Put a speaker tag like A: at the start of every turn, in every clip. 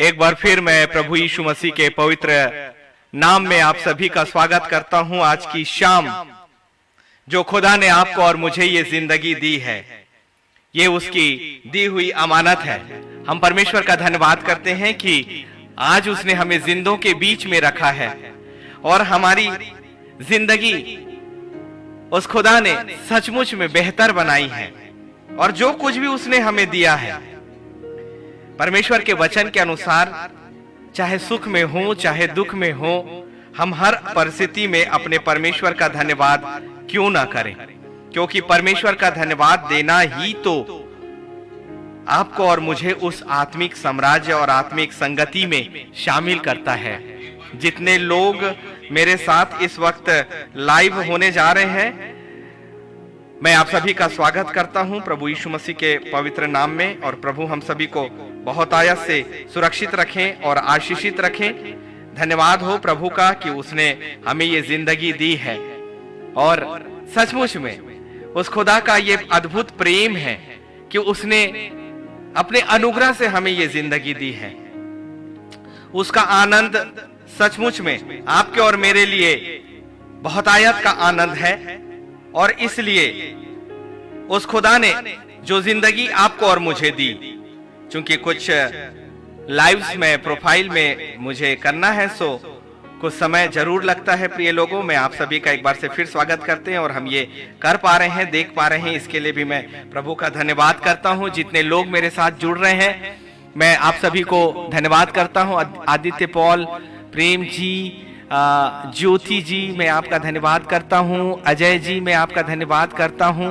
A: एक बार फिर मैं प्रभु यीशु मसीह के पवित्र नाम में आप सभी का स्वागत करता हूं। आज की शाम जो खुदा ने आपको और मुझे ये जिंदगी दी है, ये उसकी दी हुई अमानत है। हम परमेश्वर का धन्यवाद करते हैं कि आज उसने हमें जिंदों के बीच में रखा है और हमारी जिंदगी उस खुदा ने सचमुच में बेहतर बनाई है। और जो कुछ भी उसने हमें दिया है परमेश्वर के वचन के अनुसार, चाहे सुख में हो चाहे दुख में हो, हम हर परिस्थिति में अपने परमेश्वर का धन्यवाद क्यों ना करें, क्योंकि परमेश्वर का धन्यवाद देना ही तो आपको और मुझे उस आत्मिक साम्राज्य और आत्मिक संगति में शामिल करता है। जितने लोग मेरे साथ इस वक्त लाइव होने जा रहे हैं, मैं आप सभी का स्वागत करता हूं प्रभु यीशु मसीह के पवित्र नाम में। और प्रभु हम सभी को बहुत आयत से सुरक्षित रखें और आशीषित रखें। धन्यवाद हो प्रभु का कि उसने हमें ये जिंदगी दी है और सचमुच में उस खुदा का ये अद्भुत प्रेम है कि उसने अपने अनुग्रह से हमें ये जिंदगी दी है। उसका आनंद सचमुच में आपके और मेरे लिए बहुत आयत का आनंद है। और इसलिए उस खुदा ने जो जिंदगी आपको और मुझे दी, चूंकि कुछ लाइव्स में प्रोफाइल में मुझे करना है, सो कुछ समय जरूर लगता है। प्रिय लोगों, मैं आप सभी का एक बार से फिर स्वागत करते हैं और हम ये कर पा रहे हैं, देख पा रहे हैं, इसके लिए भी मैं प्रभु का धन्यवाद करता हूं। जितने लोग मेरे साथ जुड़ रहे हैं, मैं आप सभी को धन्यवाद करता हूं। आदित्य पॉल, प्रेम जी, ज्योति जी, मैं आपका धन्यवाद करता हूं। अजय जी, मैं आपका धन्यवाद करता हूं।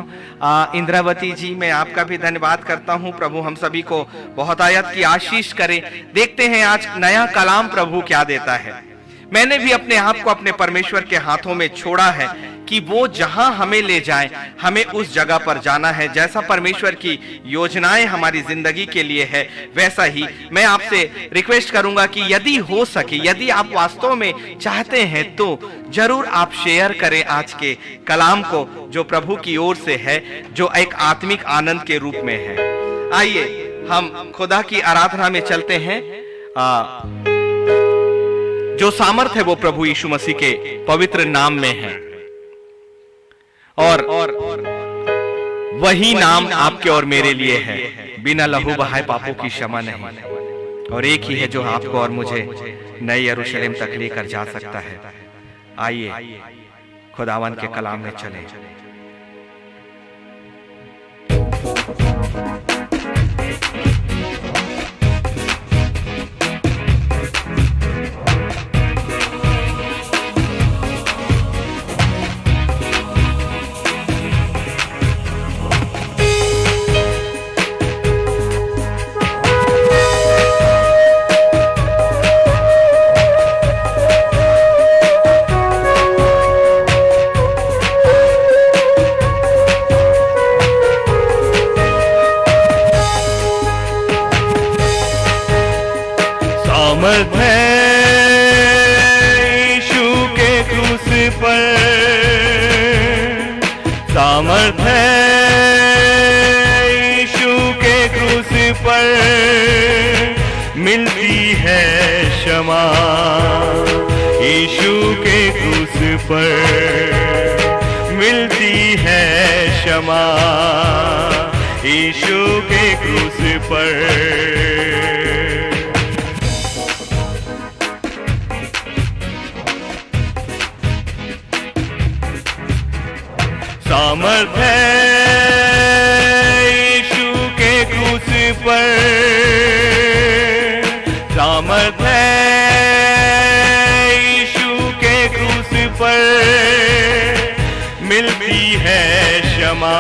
A: इंद्रावती जी, मैं आपका भी धन्यवाद करता हूं। प्रभु हम सभी को बहुत आयत की आशीष करे। देखते हैं आज नया कलाम प्रभु क्या देता है। मैंने भी अपने आप को अपने परमेश्वर के हाथों में छोड़ा है कि वो जहां हमें ले जाए, हमें उस जगह पर जाना है। जैसा परमेश्वर की योजनाएं हमारी जिंदगी के लिए है, वैसा ही मैं आपसे रिक्वेस्ट करूंगा कि यदि हो सके, यदि आप वास्तव में चाहते हैं, तो जरूर आप शेयर करें आज के कलाम को, जो प्रभु की ओर से है, जो एक आत्मिक आनंद के रूप में है। आइए हम खुदा की आराधना में चलते हैं। जो सामर्थ है वो प्रभु यीशु मसीह के पवित्र नाम में है और वही नाम आपके और मेरे लिए है। बिना लहू बहाए पापों की क्षमा नहीं, और एक ही है जो आपको और मुझे नए यरूशलेम तक लेकर जा सकता है। आइए खुदावन के कलाम में चलें।
B: सामर्थ है यीशु के क्रूस पर, सामर्थ है यीशु के क्रूस पर, मिलती है क्षमा यीशु के क्रूस पर, मिलती है क्षमा यीशु के क्रूस पर। सामर्थ है यीशु के क्रूस पर, सामर्थ है यीशु के क्रूस पर, मिलती है क्षमा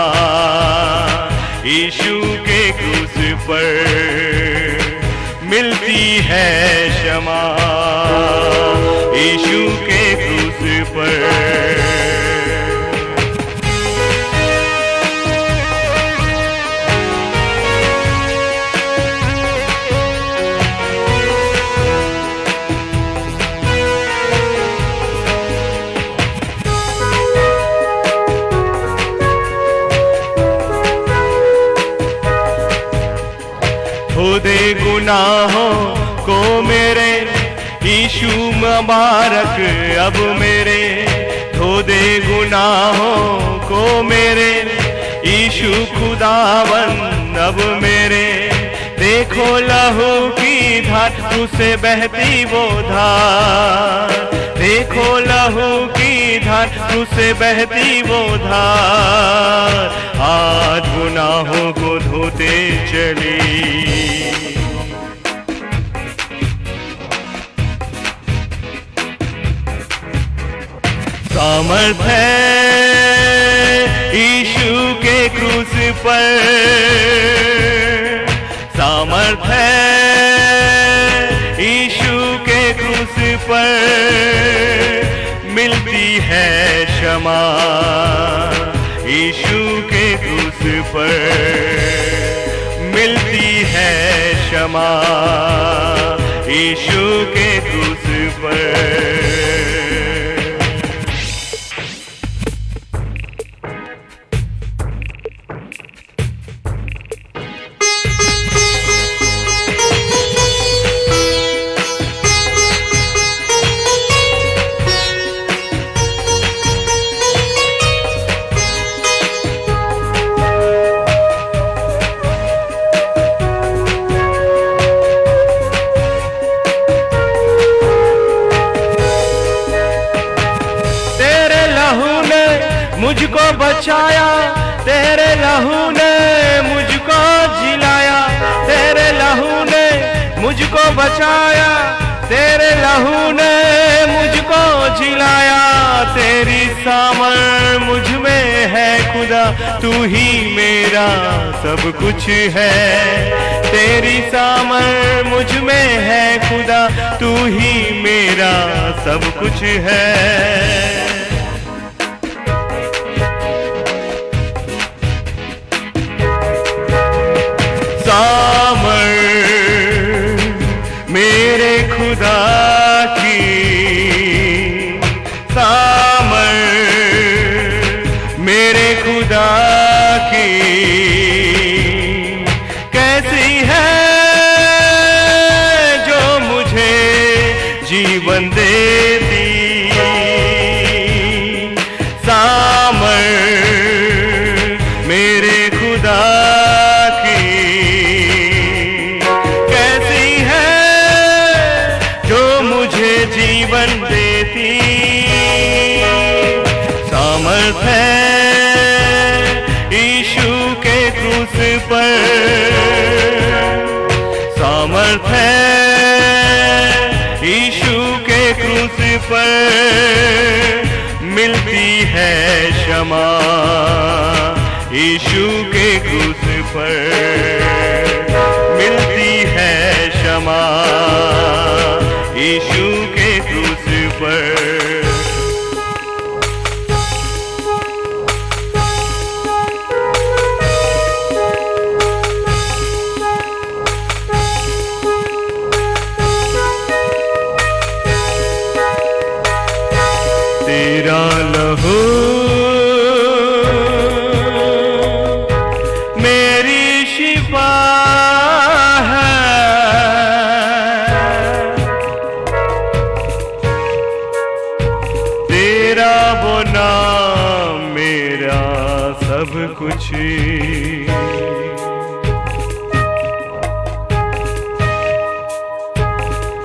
B: यीशु के क्रूस पर, मिलती है क्षमा यीशु के क्रूस पर। धो दे गुनाहों को मेरे, यीशु मुबारक अब मेरे, धो दे गुनाहों को मेरे, यीशु खुदावन अब मेरे। देखो लहू की धार उसे बहती वो धार, देखो लहू की धार उसे बहती वो धार, आज गुनाहों को धोते चली। सामर्थ है यीशु के क्रूस पर, सामर्थ है यीशु के क्रूस पर, मिलती है क्षमा यीशु के क्रूस पर, मिलती है क्षमा यीशु के क्रूस पर।
A: मुझको बचाया, तेरे लहू ने मुझको जिलाया, तेरे लहू ने मुझको बचाया, तेरे लहू ने मुझको जिलाया। तेरी सामर मुझ में है खुदा, तू ही मेरा सब कुछ है। तेरी सामर मुझ में है खुदा, तू ही मेरा सब कुछ है।
B: सामर मेरे खुदा की, सामर मेरे खुदा की, कैसी है जो मुझे जीवन देती। सामर मेरे खुदा जीवन देती। सामर्थ है यीशु के क्रूस पर, सामर्थ है यीशु के क्रूस पर, मिलती है क्षमा यीशु के क्रूस पर, मिलती है क्षमा यीशु के क्रूस पर। तेरा लहू मेरी शिफा मेरा सब कुछ।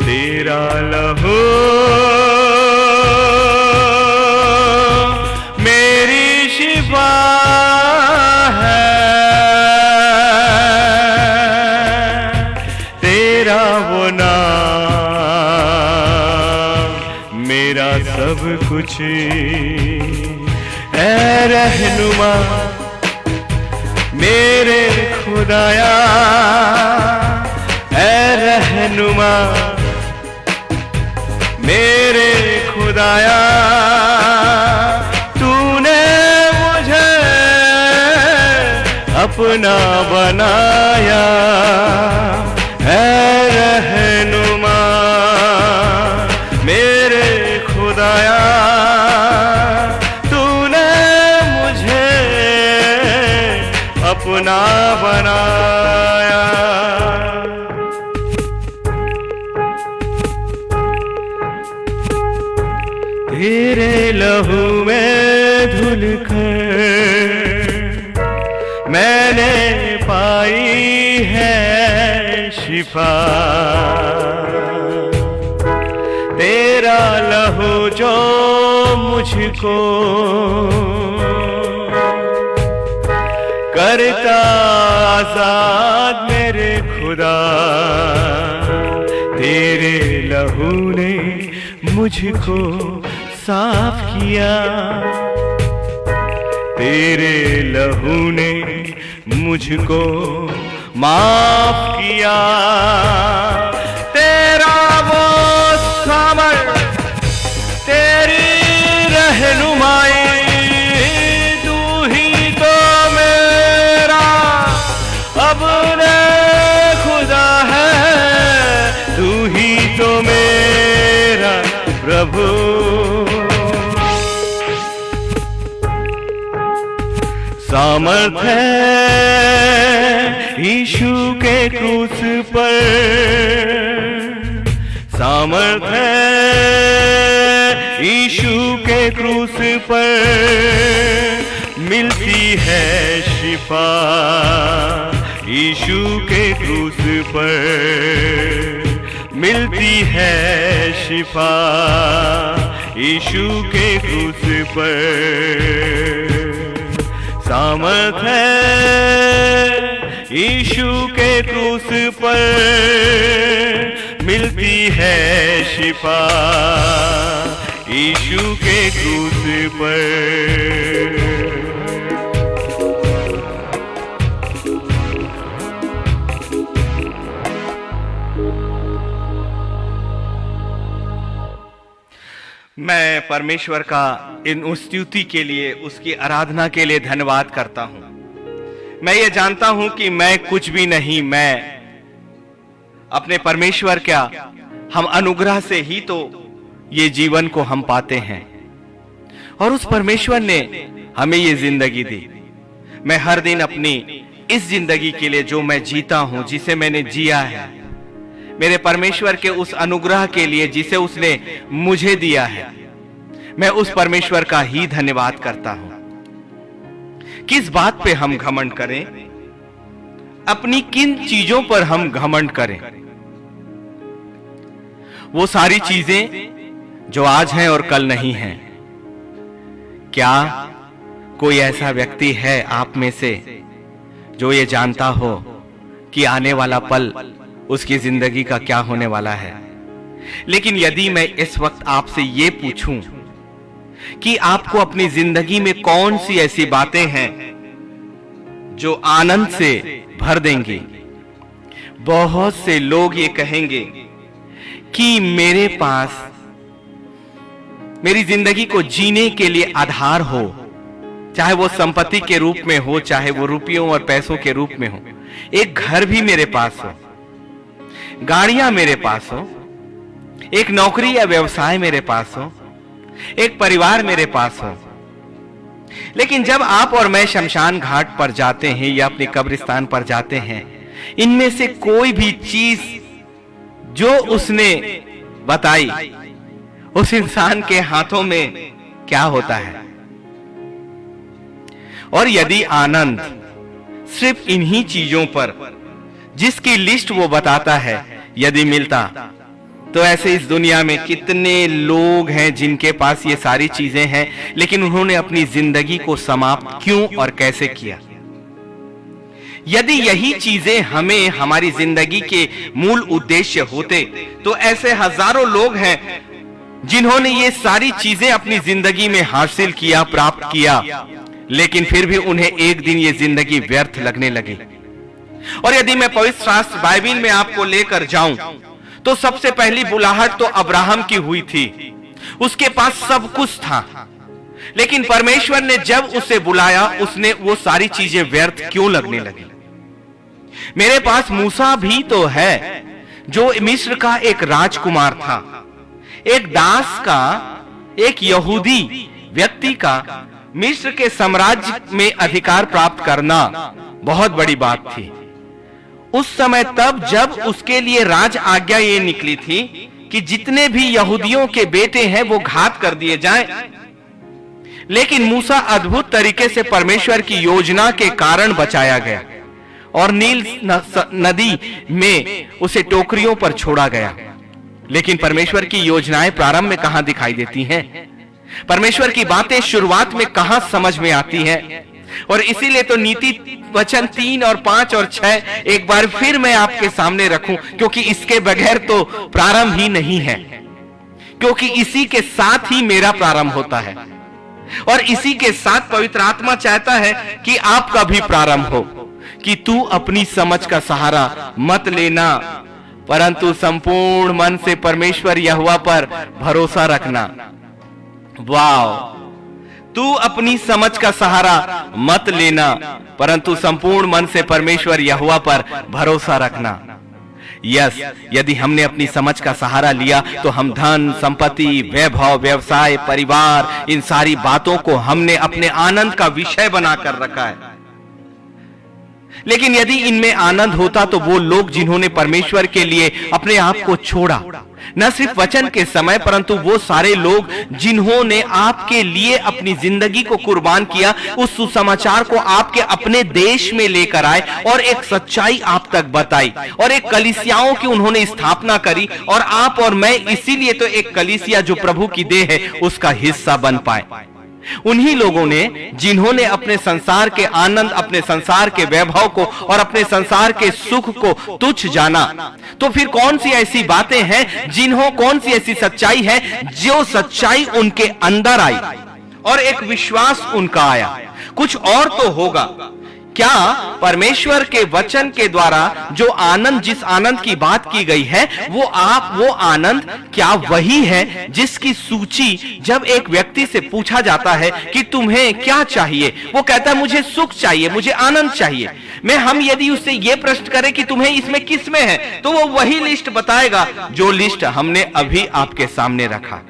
B: तेरा लहू मेरी शिफा है, तेरा वो नाम मेरा सब कुछ। ऐ रहनुमा मेरे खुदाया, ऐ रहनुमा मेरे खुदाया, तूने मुझे अपना बनाया। ऐ रहनुमा मेरे खुदाया, अपना बनाया। तेरे लहू में धुल कर मैंने पाई है शिफा। तेरा लहू जो मुझको करता आजाद मेरे खुदा, तेरे लहू ने मुझको साफ किया, तेरे लहू ने मुझको माफ किया। तेरा वो सामर्थ, तेरी रहनुमाई, तू ही तो मेरा अपने खुदा है, तू ही तो मेरा प्रभु। सामर्थ है यीशु के क्रूस पर, सामर्थ है यीशु के क्रूस पर, मिलती है शिफा यीशु के क्रूस पर, मिलती है शिफा यीशु के क्रूस पर। सामर्थ है यीशु के क्रूस पर, मिलती है शिफा यीशु के क्रूस पर।
A: मैं परमेश्वर का इन स्तुति के लिए, उसकी आराधना के लिए धन्यवाद करता हूं। मैं ये जानता हूं कि मैं कुछ भी नहीं, मैं अपने परमेश्वर क्या, हम अनुग्रह से ही तो ये जीवन को हम पाते हैं, और उस परमेश्वर ने हमें ये जिंदगी दी। मैं हर दिन अपनी इस जिंदगी के लिए जो मैं जीता हूं, जिसे मैंने जिया है, मेरे परमेश्वर के उस अनुग्रह के लिए जिसे उसने मुझे दिया है, मैं उस परमेश्वर का ही धन्यवाद करता हूं। किस बात पे हम घमंड करें, अपनी किन चीजों पर हम घमंड करें? वो सारी चीजें जो आज हैं और कल नहीं हैं। क्या कोई ऐसा व्यक्ति है आप में से जो ये जानता हो कि आने वाला पल उसकी जिंदगी का क्या होने वाला है? लेकिन यदि मैं इस वक्त आपसे ये पूछूं कि आपको अपनी जिंदगी में कौन सी ऐसी बातें हैं जो आनंद से भर देंगी, बहुत से लोग ये कहेंगे कि मेरे पास मेरी जिंदगी को जीने के लिए आधार हो, चाहे वो संपत्ति के रूप में हो, चाहे वो रुपयों और पैसों के रूप में हो, एक घर भी मेरे पास हो, गाड़ियां मेरे पास हो, एक नौकरी या व्यवसाय मेरे पास हो, एक परिवार मेरे पास हो। लेकिन जब आप और मैं शमशान घाट पर जाते हैं या अपने कब्रिस्तान पर जाते हैं, इनमें से कोई भी चीज जो उसने बताई, उस इंसान के हाथों में क्या होता है? और यदि आनंद सिर्फ इन्हीं चीजों पर, जिसकी लिस्ट वो बताता है, यदि मिलता, तो ऐसे इस दुनिया में कितने लोग हैं जिनके पास ये सारी चीजें हैं, लेकिन उन्होंने अपनी जिंदगी को समाप्त क्यों और कैसे किया? यदि यही चीजें हमें हमारी जिंदगी के मूल उद्देश्य होते, तो ऐसे हजारों लोग हैं जिन्होंने ये सारी चीजें अपनी जिंदगी में हासिल किया, प्राप्त किया, लेकिन फिर भी उन्हें एक दिन ये जिंदगी व्यर्थ लगने लगी। और यदि मैं पवित्र शास्त्र बाइबिल में आपको लेकर जाऊं, तो सबसे पहली बुलाहट तो अब्राहम की हुई थी। उसके पास सब कुछ था, लेकिन परमेश्वर ने जब उसे बुलाया, उसने वो सारी चीजें व्यर्थ क्यों लगने लगी? मेरे पास मूसा भी तो है, जो मिस्र का एक राजकुमार था, एक दास का, एक यहूदी व्यक्ति का मिस्र के साम्राज्य में अधिकार प्राप्त करना बहुत बड़ी बात थी। उस समय तब जब उसके लिए राज आज्ञा ये निकली थी कि जितने भी यहूदियों के बेटे हैं वो घात कर दिए जाएं। लेकिन मूसा अद्भुत तरीके से परमेश्वर की योजना के कारण बचाया गया और नील नदी में उसे टोकरियों पर छोड़ा गया। लेकिन परमेश्वर की योजनाएं प्रारंभ में कहां दिखाई देती हैं? परमेश्वर की बातें शुरुआत में कहां समझ में आती हैं? और इसीलिए तो नीति वचन 3 और 5 और 6 एक बार फिर मैं आपके सामने रखूं, क्योंकि इसके बगैर तो प्रारंभ ही नहीं है, क्योंकि इसी के साथ ही मेरा प्रारंभ होता है और इसी के साथ पवित्र आत्मा चाहता है कि आपका भी प्रारंभ हो, कि तू अपनी समझ का सहारा मत लेना, परंतु संपूर्ण मन से परमेश्वर यहोवा पर भरोसा रखना। वाह! तू अपनी समझ का सहारा मत लेना, परंतु संपूर्ण मन से परमेश्वर यहोवा पर भरोसा रखना। यस, यदि हमने अपनी समझ का सहारा लिया तो हम धन, संपत्ति, वैभव, व्यवसाय, परिवार, इन सारी बातों को हमने अपने आनंद का विषय बनाकर रखा है। लेकिन यदि इनमें आनंद होता तो वो लोग जिन्होंने परमेश्वर के लिए अपने आप को छोड़ा, न सिर्फ वचन के समय, परंतु वो सारे लोग जिन्होंने आपके लिए अपनी जिंदगी को कुर्बान किया, उस सुसमाचार को आपके अपने देश में लेकर आए और एक सच्चाई आप तक बताई और एक कलीसियाओं की उन्होंने स्थापना करी। और आप और मैं इसीलिए तो एक कलीसिया जो प्रभु की देह है उसका हिस्सा बन पाए। उन्हीं लोगों ने जिन्होंने अपने संसार के आनंद, अपने संसार के वैभव को और अपने संसार के सुख को तुच्छ जाना। तो फिर कौन सी ऐसी बातें हैं कौन सी ऐसी सच्चाई है जो सच्चाई उनके अंदर आई और एक विश्वास उनका आया? कुछ और तो होगा। क्या परमेश्वर के वचन के द्वारा जो आनंद, जिस आनंद की बात की गई है, वो आनंद क्या वही है जिसकी सूची जब एक व्यक्ति से पूछा जाता है कि तुम्हें क्या चाहिए, वो कहता है मुझे सुख चाहिए, मुझे आनंद चाहिए। हम यदि उससे ये प्रश्न करें कि तुम्हें इसमें किस में है, तो वो वही लिस्ट बताएगा जो लिस्ट हमने अभी आपके सामने रखा।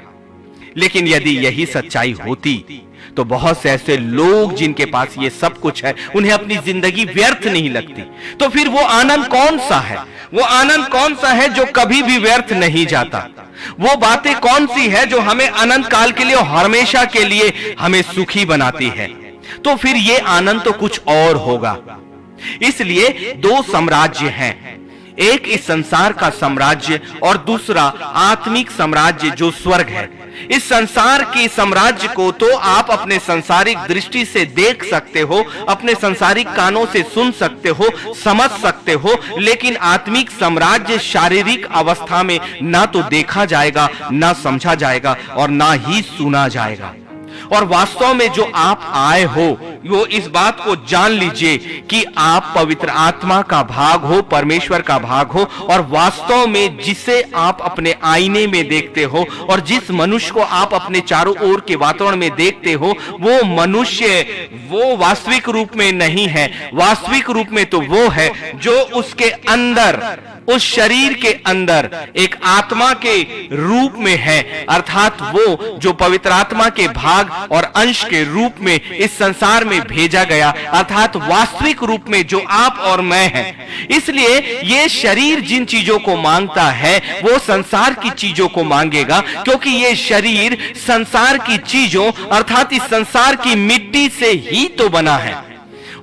A: लेकिन यदि यही सच्चाई होती तो बहुत से ऐसे लोग जिनके पास ये सब कुछ है, उन्हें अपनी जिंदगी व्यर्थ नहीं लगती। तो फिर वो आनंद कौन सा है? वो आनंद कौन सा है जो कभी भी व्यर्थ नहीं जाता? वो बातें कौन सी है जो हमें अनंत काल के लिए और हमेशा के लिए हमें सुखी बनाती है? तो फिर ये आनंद तो कुछ और होगा। इसलिए दो साम्राज्य हैं, एक इस संसार का साम्राज्य और दूसरा आत्मिक साम्राज्य जो स्वर्ग है। इस संसार के साम्राज्य को तो आप अपने संसारिक दृष्टि से देख सकते हो, अपने संसारिक कानों से सुन सकते हो, समझ सकते हो, लेकिन आत्मिक साम्राज्य शारीरिक अवस्था में ना तो देखा जाएगा, ना समझा जाएगा और ना ही सुना जाएगा। और वास्तव में जो आप आए हो, वो इस बात को जान लीजिए कि आप पवित्र आत्मा का भाग हो, परमेश्वर का भाग हो, और वास्तव में जिसे आप अपने आईने में देखते हो और जिस मनुष्य को आप अपने चारों ओर के वातावरण में देखते हो, वो मनुष्य वो वास्तविक रूप में नहीं है। वास्तविक रूप में तो वो है जो उसके अंदर, उस शरीर के अंदर एक आत्मा के रूप में है, अर्थात वो जो पवित्र आत्मा के भाग और अंश के रूप में इस संसार में भेजा गया, अर्थात वास्तविक रूप में जो आप और मैं हैं। इसलिए ये शरीर जिन चीजों को मांगता है वो संसार की चीजों को मांगेगा, क्योंकि ये शरीर संसार की चीजों अर्थात इस संसार की मिट्टी से ही तो बना है।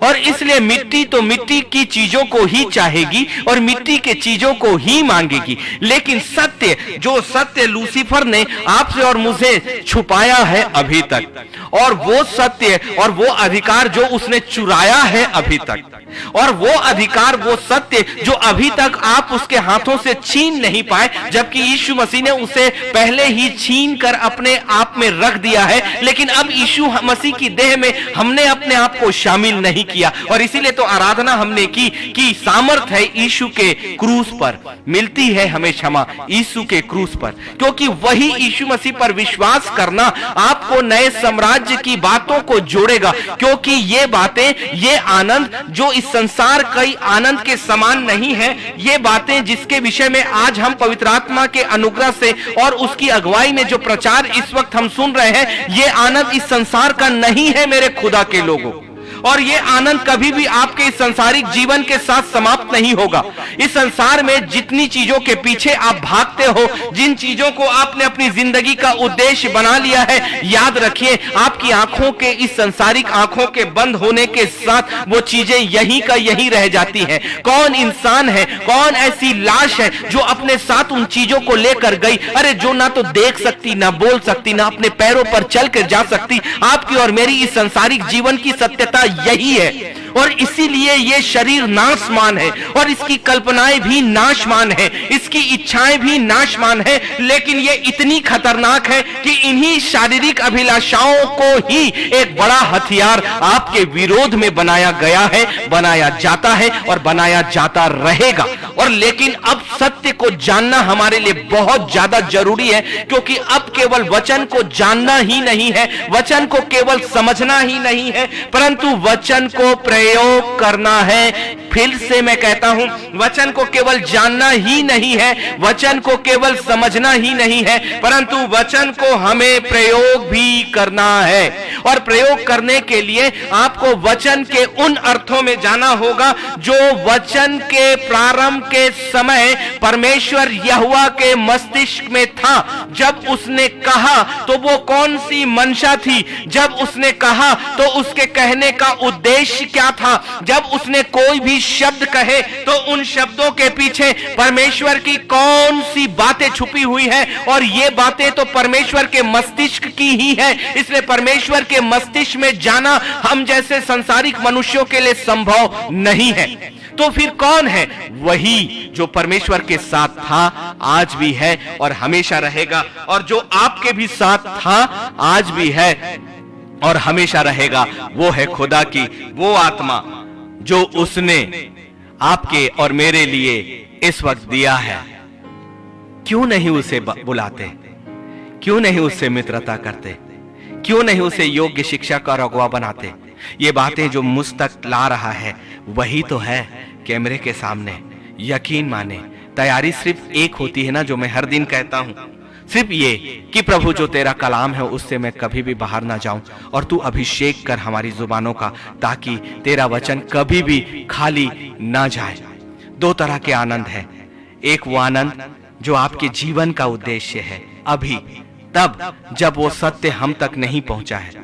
A: और इसलिए मिट्टी तो मिट्टी की चीजों को ही चाहेगी और मिट्टी के चीजों को ही मांगेगी। लेकिन सत्य, जो सत्य लूसीफर ने आपसे और मुझे छुपाया है अभी तक, और वो सत्य और वो अधिकार जो उसने चुराया है अभी तक, और वो अधिकार, वो सत्य जो अभी तक आप उसके हाथों से छीन नहीं पाए, जबकि यीशु मसीह ने उसे पहले ही छीन कर अपने आप में रख दिया है। लेकिन अब यीशु मसीह की देह में हमने अपने आप को शामिल नहीं किया, और इसीलिए तो आराधना हमने की कि सामर्थ है यीशु के क्रूस पर, मिलती है हमें क्षमा यीशु के क्रूस पर, क्योंकि वही यीशु मसीह पर विश्वास करना आपको नए साम्राज्य की बातों को जोड़ेगा। क्योंकि ये बातें, ये आनंद जो इस संसार कई आनंद के समान नहीं है, ये बातें जिसके विषय में आज हम पवित्र आत्मा के अनुग्रह से और उसकी अगुवाई में जो प्रचार इस वक्त हम सुन रहे हैं, ये आनंद इस संसार का नहीं है मेरे खुदा के लोगों। और ये आनंद कभी भी आपके इस सांसारिक जीवन के साथ समाप्त नहीं होगा। इस संसार में जितनी चीजों के पीछे आप भागते हो, जिन चीजों को आपने अपनी जिंदगी का उद्देश्य बना लिया है, याद रखिए आपकी आंखों के इस सांसारिक आंखों के बंद होने के साथ वो चीजें यहीं का यहीं रह जाती हैं। कौन इंसान है, कौन ऐसी लाश है जो अपने साथ उन चीजों को लेकर गई? अरे जो ना तो देख सकती, ना बोल सकती, ना अपने पैरों पर चल कर जा सकती। आपकी और मेरी इस सांसारिक जीवन की सत्यता यही है, और इसीलिए ये शरीर नाशमान है और इसकी कल्पनाएं भी नाशमान है, इसकी इच्छाएं भी नाशमान है। लेकिन ये इतनी खतरनाक है कि इन्हीं शारीरिक अभिलाषाओं को ही एक बड़ा हथियार आपके विरोध में बनाया गया है, बनाया जाता है और बनाया जाता रहेगा। और लेकिन अब सत्य को जानना हमारे लिए बहुत ज्यादा जरूरी है, क्योंकि अब केवल वचन को जानना ही नहीं है, वचन को केवल समझना ही नहीं है, परंतु वचन को प्रयोग करना है। फिर से मैं कहता हूं, वचन को केवल जानना ही नहीं है, वचन को केवल समझना ही नहीं है, परंतु वचन को हमें प्रयोग भी करना है। और प्रयोग करने के लिए आपको वचन के उन अर्थों में जाना होगा जो वचन के प्रारंभ के समय परमेश्वर यहोवा के मस्तिष्क में था। जब उसने कहा तो वो कौन सी मंशा थी? जब उसने कहा तो उसके कहने का उद्देश्य क्या था? जब उसने कोई भी शब्द कहे तो उन शब्दों के पीछे परमेश्वर की कौन सी बातें छुपी हुई है? और ये बातें तो परमेश्वर के मस्तिष्क की ही है। इसलिए परमेश्वर के मस्तिष्क में जाना हम जैसे संसारिक मनुष्यों के लिए संभव नहीं है। तो फिर कौन है? वही जो परमेश्वर के साथ था, आज भी है और हमेशा रहेगा, और जो आपके भी साथ था, आज भी है और हमेशा रहेगा। वो है खुदा की वो आत्मा जो उसने आपके और मेरे लिए इस वक्त दिया है। क्यों नहीं उसे बुलाते? क्यों नहीं उससे मित्रता करते? क्यों नहीं उसे योग्य शिक्षा का अगुवा बनाते? ये बातें जो मुझ तक ला रहा है वही तो है कैमरे के सामने। यकीन माने, तैयारी सिर्फ एक होती है ना, जो मैं हर दिन कहता हूं, सिर्फ ये कि प्रभु जो तेरा कलाम है उससे मैं कभी भी बाहर ना जाऊं, और तू अभिषेक कर हमारी जुबानों का, ताकि तेरा वचन कभी भी खाली ना जाए। दो तरह के आनंद है। एक वो आनंद जो आपके जीवन का उद्देश्य है, अभी तब जब वो सत्य हम तक नहीं पहुंचा है,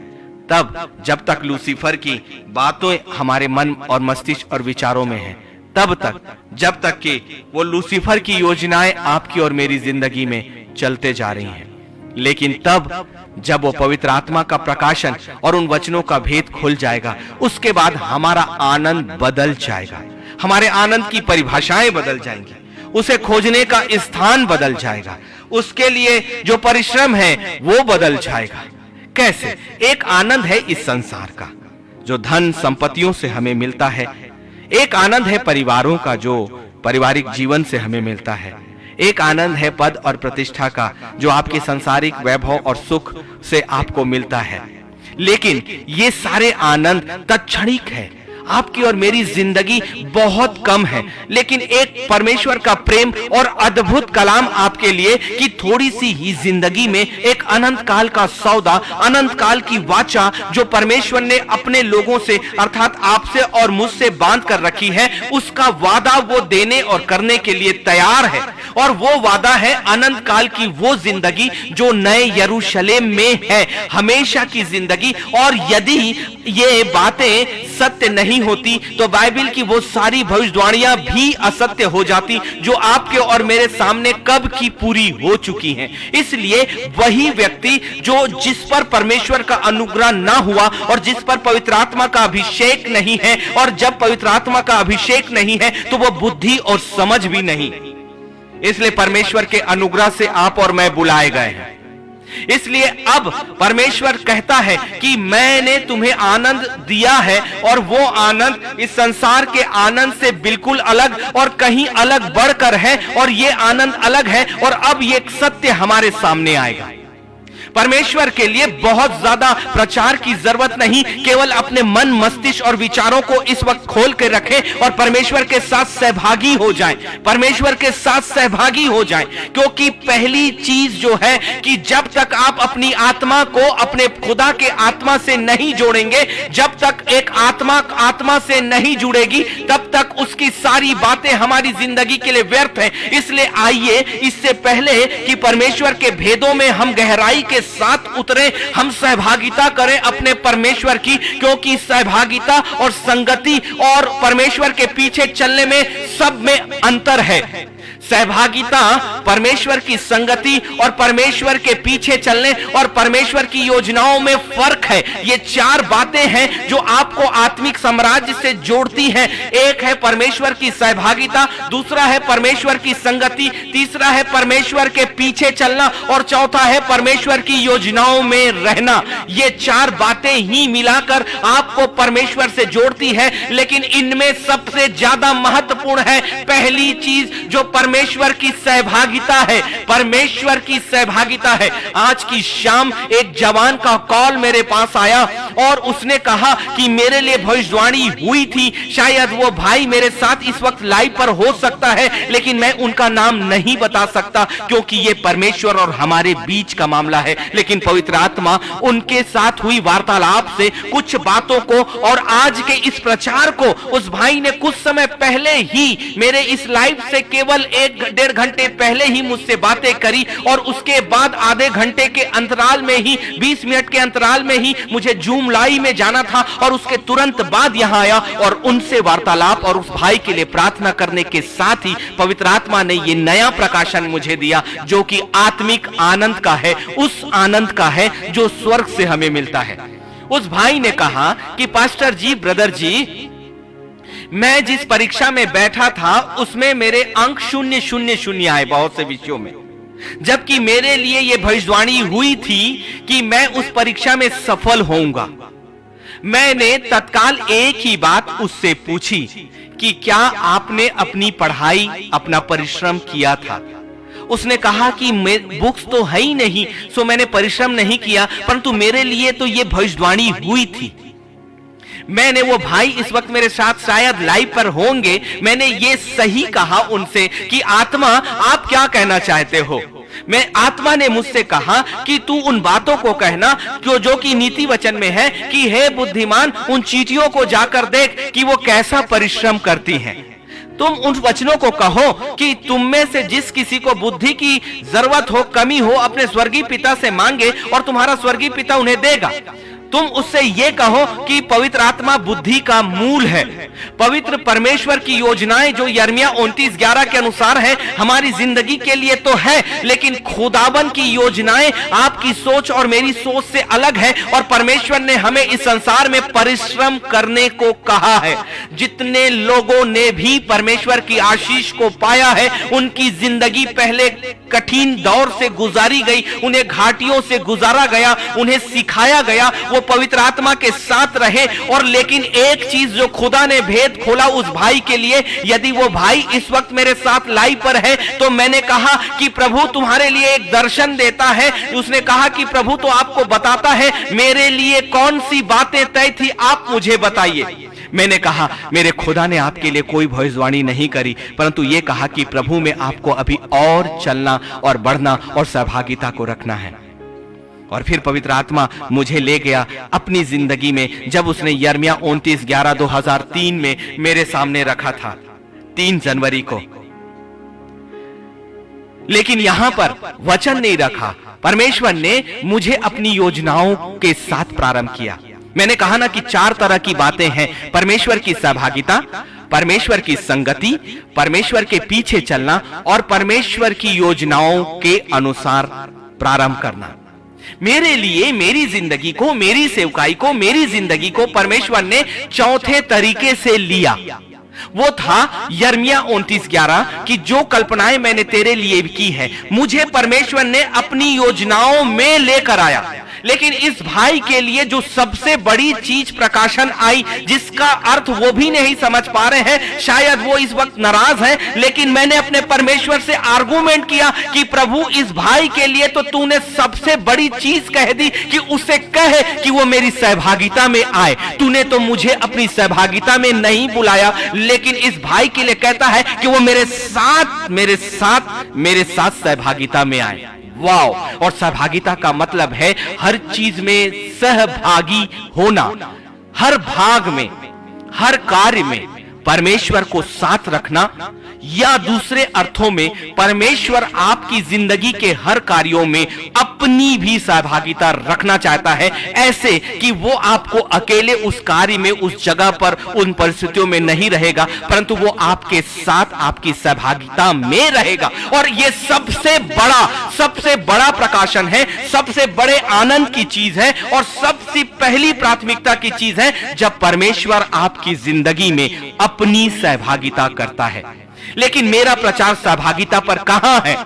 A: तब जब तक लूसीफर की बातें हमारे मन और मस्तिष्क और विचारों में है, तब तक जब तक कि वो लूसीफर की योजनाएं आपकी और मेरी जिंदगी में चलते जा रही हैं। लेकिन तब जब वो पवित्र आत्मा का प्रकाशन और उन वचनों का भेद खुल जाएगा, उसके बाद हमारा आनंद बदल जाएगा, हमारे आनंद की परिभाषाएं बदल जाएंगी, उसे खोजने का स्थान बदल जाएगा, उसके लिए जो परिश्रम है वो बदल जाएगा। कैसे? एक आनंद है इस संसार का जो धन संपत्तियों से हमें मिलता है, एक आनंद है परिवारों का जो पारिवारिक जीवन से हमें मिलता है, एक आनंद है पद और प्रतिष्ठा का जो आपके सांसारिक वैभव और सुख से आपको मिलता है। लेकिन ये सारे आनंद तत्क्षणिक है, आपकी और मेरी जिंदगी बहुत कम है। लेकिन एक परमेश्वर का प्रेम और अद्भुत कलाम आपके लिए कि थोड़ी सी ही जिंदगी में एक अनंत काल का सौदा, अनंत काल की वाचा जो परमेश्वर ने अपने लोगों से अर्थात आपसे और मुझसे बांध कर रखी है, उसका वादा वो देने और करने के लिए तैयार है। और वो वादा है अनंत काल की वो जिंदगी जो नए यरूशलेम में है, हमेशा की जिंदगी। और यदि ये बातें सत्य नहीं होती तो बाइबल की वो सारी भविष्यवाणियां भी असत्य हो जाती जो आपके और मेरे सामने कब की पूरी हो चुकी हैं। इसलिए वही व्यक्ति जो जिस पर परमेश्वर का अनुग्रह ना हुआ और जिस पर पवित्र आत्मा का अभिषेक नहीं है, और जब पवित्र आत्मा का अभिषेक नहीं है तो वो बुद्धि और समझ भी नहीं। इसलिए परमेश्वर के अनुग्रह से आप और मैं बुलाए गए हैं। इसलिए अब परमेश्वर कहता है कि मैंने तुम्हें आनंद दिया है, और वो आनंद इस संसार के आनंद से बिल्कुल अलग और कहीं अलग बढ़कर है, और ये आनंद अलग है। और अब ये सत्य हमारे सामने आएगा। परमेश्वर के लिए बहुत ज्यादा प्रचार की जरूरत नहीं, केवल अपने मन, मस्तिष्क और विचारों को इस वक्त खोल के रखें और परमेश्वर के साथ सहभागी हो जाएं, परमेश्वर के साथ सहभागी हो जाएं। क्योंकि पहली चीज जो है कि जब तक आप अपनी आत्मा को अपने खुदा के आत्मा से नहीं जोड़ेंगे, जब तक एक आत्मा से नहीं जुड़ेगी, तब तक उसकी सारी बातें हमारी जिंदगी के लिए व्यर्थ है। इसलिए आइए, इससे पहले कि परमेश्वर के भेदों में हम गहराई के साथ उतरे, हम सहभागिता करें अपने परमेश्वर की, क्योंकि सहभागिता और संगति और परमेश्वर के पीछे चलने में सब में अंतर है। सहभागिता, परमेश्वर की संगति और परमेश्वर के पीछे चलने और परमेश्वर की योजनाओं में फर्क है। ये चार बातें हैं जो आपको आत्मिक साम्राज्य से जोड़ती हैं। एक है परमेश्वर की सहभागिता, दूसरा है परमेश्वर की संगति, तीसरा है परमेश्वर के पीछे चलना और चौथा है परमेश्वर की योजनाओं में रहना। ये चार बातें ही मिलाकर आपको परमेश्वर से जोड़ती है। लेकिन इनमें सबसे ज्यादा महत्वपूर्ण है पहली चीज जो परमेश्वर की सहभागिता है, परमेश्वर की सहभागिता है। आज की शाम एक जवान का कॉल मेरे पास आया और उसने कहा कि मेरे लिए भविष्यवाणी हुई थी। शायद वो भाई मेरे साथ इस वक्त लाइव पर हो सकता है, लेकिन मैं उनका नाम नहीं बता सकता क्योंकि ये परमेश्वर और हमारे बीच का मामला है। लेकिन पवित्र आत्मा उनके साथ हुई वार्तालाप से कुछ बातों को और आज के इस प्रचार को उस भाई ने कुछ समय पहले ही मेरे इस लाइव से केवल 1-1.5 घंटे पहले ही मुझसे बातें करी और उसके बाद आधे घंटे के अंतराल में ही, 20 मिनट के अंतराल में ही मुझे जूम लाइव में जाना था और उसके तुरंत बाद यहां आया और उनसे वार्तालाप और उस भाई के लिए प्रार्थना करने के साथ ही पवित्र आत्मा ने यह नया प्रकाशन मुझे दिया जो कि आत्मिक आनंद का है, उस आनंद का है जो स्वर्ग से हमें मिलता है। उस भाई ने कहा कि पास्टर जी, ब्रदर जी, मैं जिस परीक्षा में बैठा था उसमें मेरे अंक 0-0-0 आए बहुत से विषयों में, जबकि मेरे लिए यह भविष्यवाणी हुई थी कि मैं उस परीक्षा में सफल होऊंगा। मैंने तत्काल एक ही बात उससे पूछी कि क्या आपने अपनी पढ़ाई, अपना परिश्रम किया था? उसने कहा कि बुक्स तो है ही नहीं, सो मैंने परिश्रम नहीं किया, परंतु मेरे लिए तो यह भविष्यवाणी हुई थी। मैंने, वो भाई इस वक्त मेरे साथ शायद लाइव पर होंगे, मैंने ये सही कहा उनसे कि आत्मा आप क्या कहना चाहते हो? आत्मा ने मुझसे कहा कि तू उन बातों को कहना जो कि नीति वचन में है कि हे बुद्धिमान, उन चींटियों को जाकर देख कि वो कैसा परिश्रम करती हैं। तुम उन वचनों को कहो कि तुम में से जिस किसी को बुद्धि की जरूरत हो, कमी हो, अपने स्वर्गीय पिता से मांगे और तुम्हारा स्वर्गीय पिता उन्हें देगा। तुम उससे यह कहो कि पवित्र आत्मा बुद्धि का मूल है। पवित्र परमेश्वर की योजनाएं जो यिर्मयाह 29:11 के अनुसार है हमारी जिंदगी के लिए तो है, लेकिन खुदावन की योजनाएं आपकी सोच और मेरी सोच से अलग है और परमेश्वर ने हमें इस संसार में परिश्रम करने को कहा है। जितने लोगों ने भी परमेश्वर की आशीष को पाया है उनकी जिंदगी पहले कठिन दौर से गुजारी गई, उन्हें घाटियों से गुजारा गया, उन्हें सिखाया गया, वो पवित्र आत्मा के साथ रहे। और लेकिन एक चीज जो खुदा ने भेद खोला उस भाई के लिए, यदि वो भाई इस वक्त मेरे साथ लाइव पर है तो मैंने कहा कि प्रभु तुम्हारे लिए एक दर्शन देता है। उसने कहा कि प्रभु तो आपको बताता है, मेरे लिए कौन सी बातें तय थी आप मुझे बताइए। मैंने कहा मेरे खुदा ने आपके लिए कोई भविष्यवाणी नहीं करी, परंतु यह कहा कि प्रभु में आपको अभी और चलना और बढ़ना और सहभागिता को रखना है। और फिर पवित्र आत्मा मुझे ले गया अपनी जिंदगी में, जब उसने यिर्मयाह 29:11-2003 में मेरे सामने रखा था, 3 जनवरी को। लेकिन यहां पर वचन नहीं रखा, परमेश्वर ने मुझे अपनी योजनाओं के साथ प्रारंभ किया। मैंने कहा ना कि 4 तरह की बातें हैं, परमेश्वर की सहभागिता, परमेश्वर की संगति, परमेश्वर के पीछे चलना और परमेश्वर की योजनाओं के अनुसार प्रारंभ करना। मेरे लिए, मेरी जिंदगी को, मेरी सेवकाई को, मेरी जिंदगी को परमेश्वर ने चौथे तरीके से लिया। वो था यिर्मयाह 29:11 कि जो कल्पनाएं मैंने तेरे लिए की है, मुझे परमेश्वर ने अपनी योजनाओं में लेकर आया। लेकिन इस भाई के लिए जो सबसे बड़ी चीज प्रकाशन आई, जिसका अर्थ वो भी नहीं समझ पा रहे हैं, शायद वो इस वक्त नाराज है, लेकिन मैंने अपने परमेश्वर से आर्गुमेंट किया कि प्रभु इस भाई के लिए तो तूने सबसे बड़ी चीज कह दी कि उसे कहे कि वो मेरी सहभागिता में आए। तूने तो मुझे अपनी सहभागिता में नहीं बुलाया, लेकिन इस भाई के लिए कहता है कि वो मेरे साथ सहभागिता में आए। वाओ! और सहभागिता का मतलब है हर चीज में सहभागी होना, हर भाग में, हर कार्य में परमेश्वर को साथ रखना, या दूसरे अर्थों में परमेश्वर आपकी जिंदगी के हर कार्यों में अपनी भी सहभागिता रखना चाहता है, ऐसे कि वो आपको अकेले उस कार्य में, उस जगह पर, उन परिस्थितियों में नहीं रहेगा, परंतु वो आपके साथ आपकी सहभागिता में रहेगा। और ये सबसे बड़ा प्रकाशन है, सबसे बड़े आनंद की चीज है, और सबसे पहली प्राथमिकता की चीज है जब परमेश्वर आपकी जिंदगी में अपनी सहभागिता करता है। लेकिन मेरा प्रचार सहभागिता पर कहां है?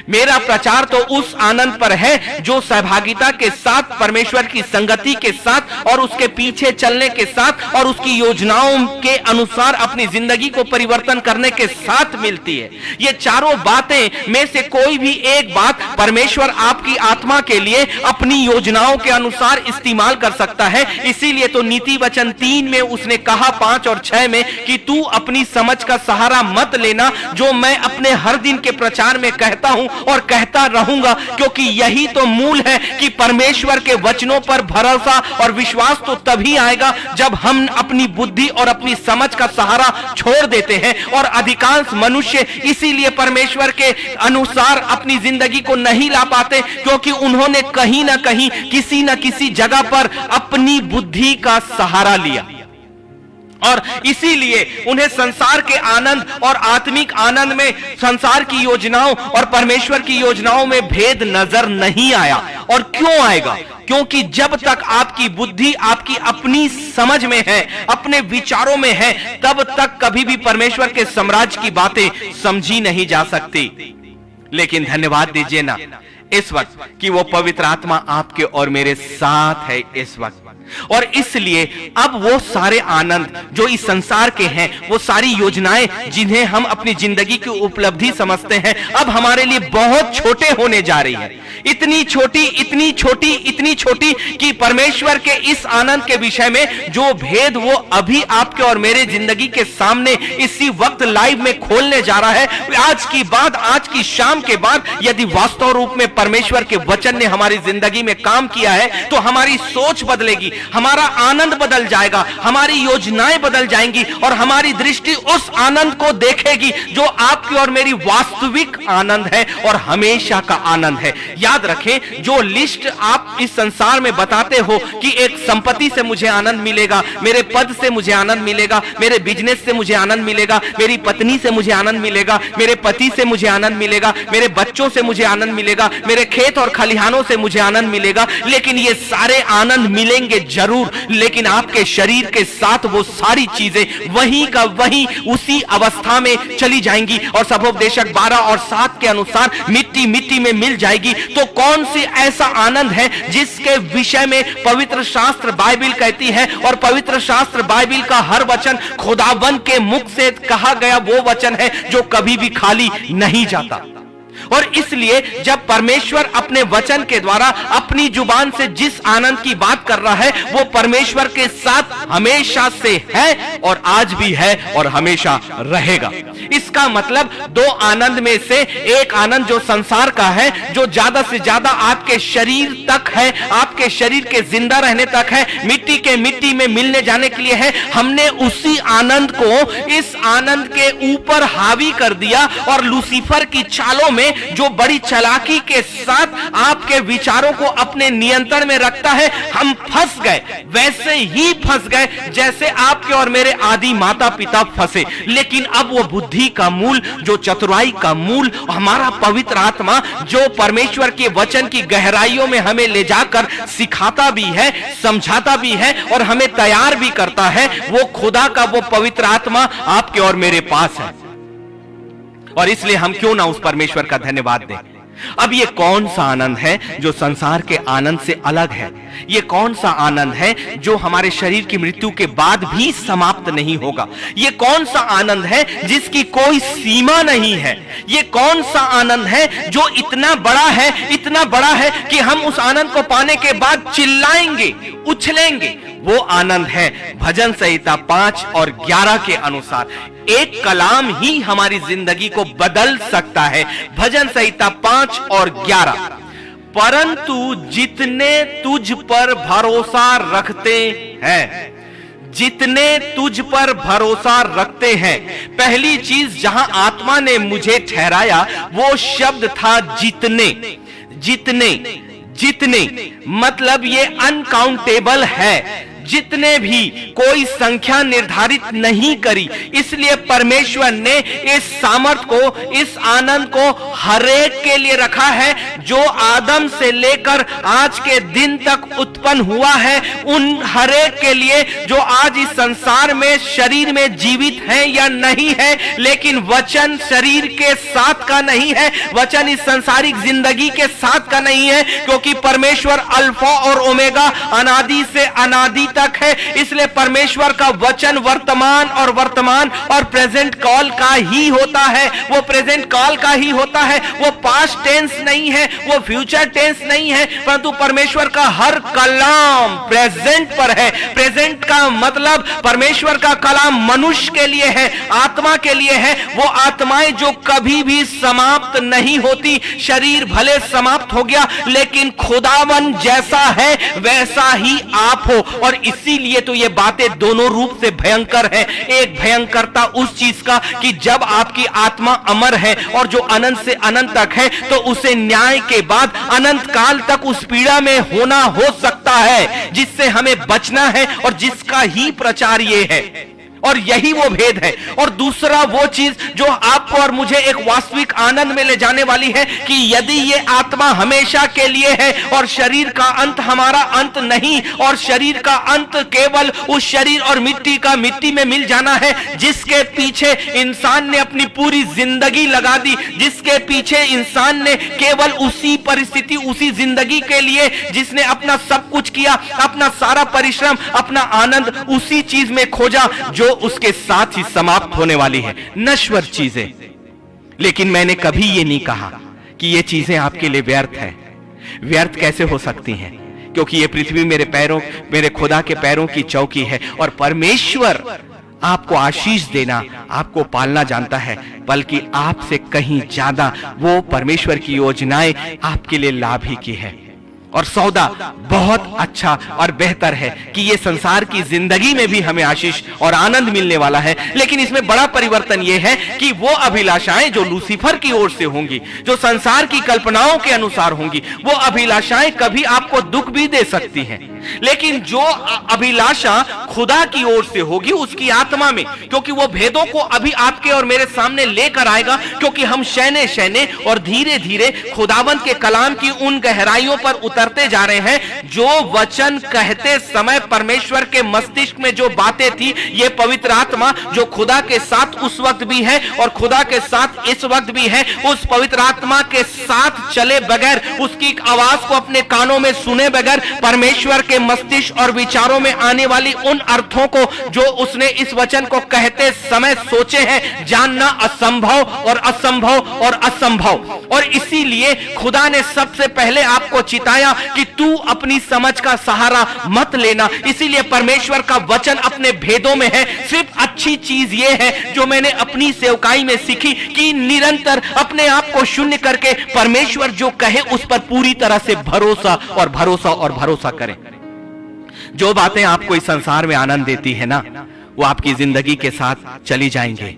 A: मेरा प्रचार तो उस आनंद पर है जो सहभागिता के साथ, परमेश्वर की संगति के साथ और उसके पीछे चलने के साथ और उसकी योजनाओं के अनुसार अपनी जिंदगी को परिवर्तन करने के साथ मिलती है। ये चारों बातें में से कोई भी एक बात परमेश्वर आपकी आत्मा के लिए अपनी योजनाओं के अनुसार इस्तेमाल कर सकता है। इसीलिए तो नीति वचन 3 में उसने कहा, 5 और 6 में, कि तू अपनी समझ का सहारा मत लेना, जो मैं अपने हर दिन के प्रचार में कहता हूं और कहता रहूंगा, क्योंकि यही तो मूल है कि परमेश्वर के वचनों पर भरोसा और विश्वास तो तभी आएगा जब हम अपनी बुद्धि और अपनी समझ का सहारा छोड़ देते हैं। और अधिकांश मनुष्य इसीलिए परमेश्वर के अनुसार अपनी जिंदगी को नहीं ला पाते, क्योंकि उन्होंने कहीं ना कहीं, किसी न किसी जगह पर अपनी बुद्धि का सहारा लिया, और इसीलिए उन्हें संसार के आनंद और आत्मिक आनंद में, संसार की योजनाओं और परमेश्वर की योजनाओं में भेद नजर नहीं आया। और क्यों आएगा? क्योंकि जब तक आपकी बुद्धि आपकी अपनी समझ में है, अपने विचारों में है, तब तक कभी भी परमेश्वर के साम्राज्य की बातें समझी नहीं जा सकती। लेकिन धन्यवाद दीजिए ना इस वक्त कि वो पवित्र आत्मा आपके और मेरे साथ है इस वक्त। और इसलिए अब वो सारे आनंद जो इस संसार के हैं, वो सारी योजनाएं जिन्हें हम अपनी जिंदगी की उपलब्धि समझते हैं, अब हमारे लिए बहुत छोटे होने जा रही है। इतनी छोटी कि परमेश्वर के इस आनंद के विषय में जो भेद वो अभी आपके और मेरे जिंदगी के सामने इसी वक्त लाइव में खोलने जा रहा है, आज की शाम के बाद यदि वास्तव रूप में परमेश्वर के वचन ने हमारी जिंदगी में काम किया है, तो हमारी सोच बदलेगी, हमारा आनंद बदल जाएगा, हमारी योजनाएं बदल जाएंगी, और हमारी दृष्टि उस आनंद को देखेगी जो आपकी और मेरी वास्तविक आनंद है और हमेशा का आनंद है। याद रखें, जो लिस्ट आप इस संसार में बताते हो कि एक संपत्ति से मुझे आनंद मिलेगा, मेरे पद से मुझे आनंद मिलेगा, मेरे बिजनेस से मुझे आनंद मिलेगा, मेरी पत्नी से मुझे आनंद मिलेगा, मेरे पति से मुझे आनंद मिलेगा, मेरे बच्चों से मुझे आनंद मिलेगा, मेरे खेत और खलिहानों से मुझे आनंद मिलेगा, लेकिन ये सारे आनंद मिलेंगे जरूर, लेकिन आपके शरीर के साथ वो सारी चीजें वहीं का वहीं उसी अवस्था में चली जाएंगी, और सबोपदेशक 12 और 7 के अनुसार मिट्टी मिट्टी में मिल जाएगी। तो कौन सी ऐसा आनंद है जिसके विषय में पवित्र शास्त्र बाइबिल कहती है, और पवित्र शास्त्र बाइबिल का हर वचन खुदाबंद के मुख से कहा गया वो वचन है जो कभी भी खाली नहीं जाता। और इसलिए जब परमेश्वर अपने वचन के द्वारा अपनी जुबान से जिस आनंद की बात कर रहा है, वो परमेश्वर के साथ हमेशा से है और आज भी है और हमेशा रहेगा। इसका मतलब दो आनंद में से एक आनंद जो संसार का है, जो ज्यादा से ज्यादा आपके शरीर तक है, आपके शरीर के जिंदा रहने तक है, मिट्टी के मिट्टी में मिलने जाने के लिए है, हमने उसी आनंद को इस आनंद के ऊपर हावी कर दिया, और लूसीफर की चालों में जो बड़ी चालाकी के साथ आपके विचारों को अपने नियंत्रण में रखता है, हम फंस गए, वैसे ही फंस गए जैसे आपके और मेरे आदि माता पिता फंसे। लेकिन अब वो बुद्धि का मूल, जो चतुराई का मूल, हमारा पवित्र आत्मा जो परमेश्वर के वचन की गहराइयों में हमें ले जाकर सिखाता भी है, समझाता भी है और हमें तैयार भी करता है, वो खुदा का वो पवित्र आत्मा आपके और मेरे पास है। और इसलिए हम क्यों ना उस परमेश्वर का धन्यवाद दें। अब ये कौन सा आनंद है जो संसार के आनंद से अलग है? ये कौन सा आनंद है जो हमारे शरीर की मृत्यु के बाद भी समाप्त नहीं होगा? ये कौन सा आनंद है जिसकी कोई सीमा नहीं है? ये कौन सा आनंद है जो इतना बड़ा है कि हम उस आनंद को पाने के बाद चिल्लाएंगे, उछलेंगे? वो आनंद है भजन संहिता 5 और 11 के अनुसार। एक कलाम ही हमारी जिंदगी को बदल सकता है। भजन संहिता 5 और 11, परंतु जितने तुझ पर भरोसा रखते हैं, जितने तुझ पर भरोसा रखते हैं। पहली चीज जहां आत्मा ने मुझे ठहराया वो शब्द था जितने। जितने जितने मतलब ये अनकाउंटेबल है, जितने भी, कोई संख्या निर्धारित नहीं करी। इसलिए परमेश्वर ने इस सामर्थ को, इस आनंद को हरेक के लिए रखा है जो आदम से लेकर आज के दिन तक उत्पन्न हुआ है। उन हरेक के लिए जो आज इस संसार में शरीर में जीवित है या नहीं है, लेकिन वचन शरीर के साथ का नहीं है, वचन इस संसारिक जिंदगी के साथ का नहीं है, क्योंकि परमेश्वर अल्फा और ओमेगा, अनादि से अनादि तक है। इसलिए परमेश्वर का वचन वर्तमान और प्रेजेंट काल का ही होता है। वो प्रेजेंट काल का ही होता है, वो पास्ट टेंस नहीं है, वो फ्यूचर टेंस नहीं है, परंतु परमेश्वर का हर कलाम प्रेजेंट पर है। प्रेजेंट का मतलब परमेश्वर का कलाम मनुष्य के लिए है, आत्मा के लिए है। वो आत्माएं जो कभी भी समाप्त नहीं होती। शरीर भले समाप्त हो गया, लेकिन खुदावन जैसा है वैसा ही आप हो। और इसीलिए तो ये बातें दोनों रूप से भयंकर है। एक भयंकरता उस चीज का कि जब आपकी आत्मा अमर है और जो अनंत से अनंत तक है, तो उसे न्याय के बाद अनंत काल तक उस पीड़ा में होना हो सकता है, जिससे हमें बचना है और जिसका ही प्रचार ये है। और यही वो भेद है। और दूसरा वो चीज जो आपको और मुझे एक वास्तविक आनंद में ले जाने वाली है कि यदि ये आत्मा हमेशा के लिए है और शरीर का अंत हमारा अंत नहीं, और शरीर का अंत केवल उस शरीर और मिट्टी का मिट्टी में मिल जाना है जिसके पीछे इंसान ने अपनी पूरी जिंदगी लगा दी, जिसके पीछे इंसान ने केवल उसी परिस्थिति, उसी जिंदगी के लिए जिसने अपना सब कुछ किया, अपना सारा परिश्रम, अपना आनंद उसी चीज में खोजा जो उसके साथ ही समाप्त होने वाली है, नश्वर चीजें। लेकिन मैंने कभी ये नहीं कहा कि ये चीजें आपके लिए व्यर्थ है। व्यर्थ कैसे हो सकती हैं? क्योंकि ये पृथ्वी मेरे पैरों, मेरे खुदा के पैरों की चौकी है। और परमेश्वर आपको आशीष देना, आपको पालना जानता है, बल्कि आपसे कहीं ज्यादा वो परमेश्वर की योजनाएं आपके लिए लाभ ही की है। और सौदा बहुत अच्छा और बेहतर है कि ये संसार की जिंदगी में भी हमें आशीष और आनंद मिलने वाला है। लेकिन इसमें बड़ा परिवर्तन ये है कि वो अभिलाषाएं जो लूसीफर की ओर से होंगी, जो संसार की कल्पनाओं के अनुसार होंगी, वो अभिलाषाएं कभी आपको दुख भी दे सकती हैं। लेकिन जो अभिलाषा खुदा की ओर से होगी उसकी आत्मा में, क्योंकि वो भेदों को अभी आपके और मेरे सामने लेकर आएगा, क्योंकि हम शैने शैने और धीरे धीरे खुदावंत के कलाम की उन गहराइयों पर उतरते जा रहे हैं। जो वचन कहते समय परमेश्वर के मस्तिष्क में जो बातें थी, ये पवित्र आत्मा जो खुदा के साथ उस वक्त भी है और खुदा के साथ इस वक्त भी है, उस पवित्र आत्मा के साथ चले बगैर, उसकी आवाज को अपने कानों में सुने बगैर, परमेश्वर के मस्तिष्क और विचारों में आने वाली उन अर्थों को जो उसने इस वचन को कहते समय सोचे हैं, जानना असंभव और असंभव और असंभव। और इसीलिए खुदा ने सबसे पहले आपको चिताया कि तू अपनी समझ का सहारा मत लेना। इसीलिए परमेश्वर का वचन अपने भेदों में है। सिर्फ अच्छी चीज यह है जो मैंने अपनी सेवकाई में सीखी कि निरंतर अपने आप को शून्य करके परमेश्वर जो कहे उस पर पूरी तरह से भरोसा और भरोसा और भरोसा करें। जो बातें आपको इस संसार में आनंद देती है ना, वो आपकी जिंदगी के साथ चली जाएंगे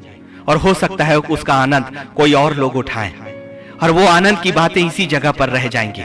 A: और हो सकता है उसका आनंद कोई और लोग उठाएं और वो आनंद की बातें इसी जगह पर रह जाएंगी।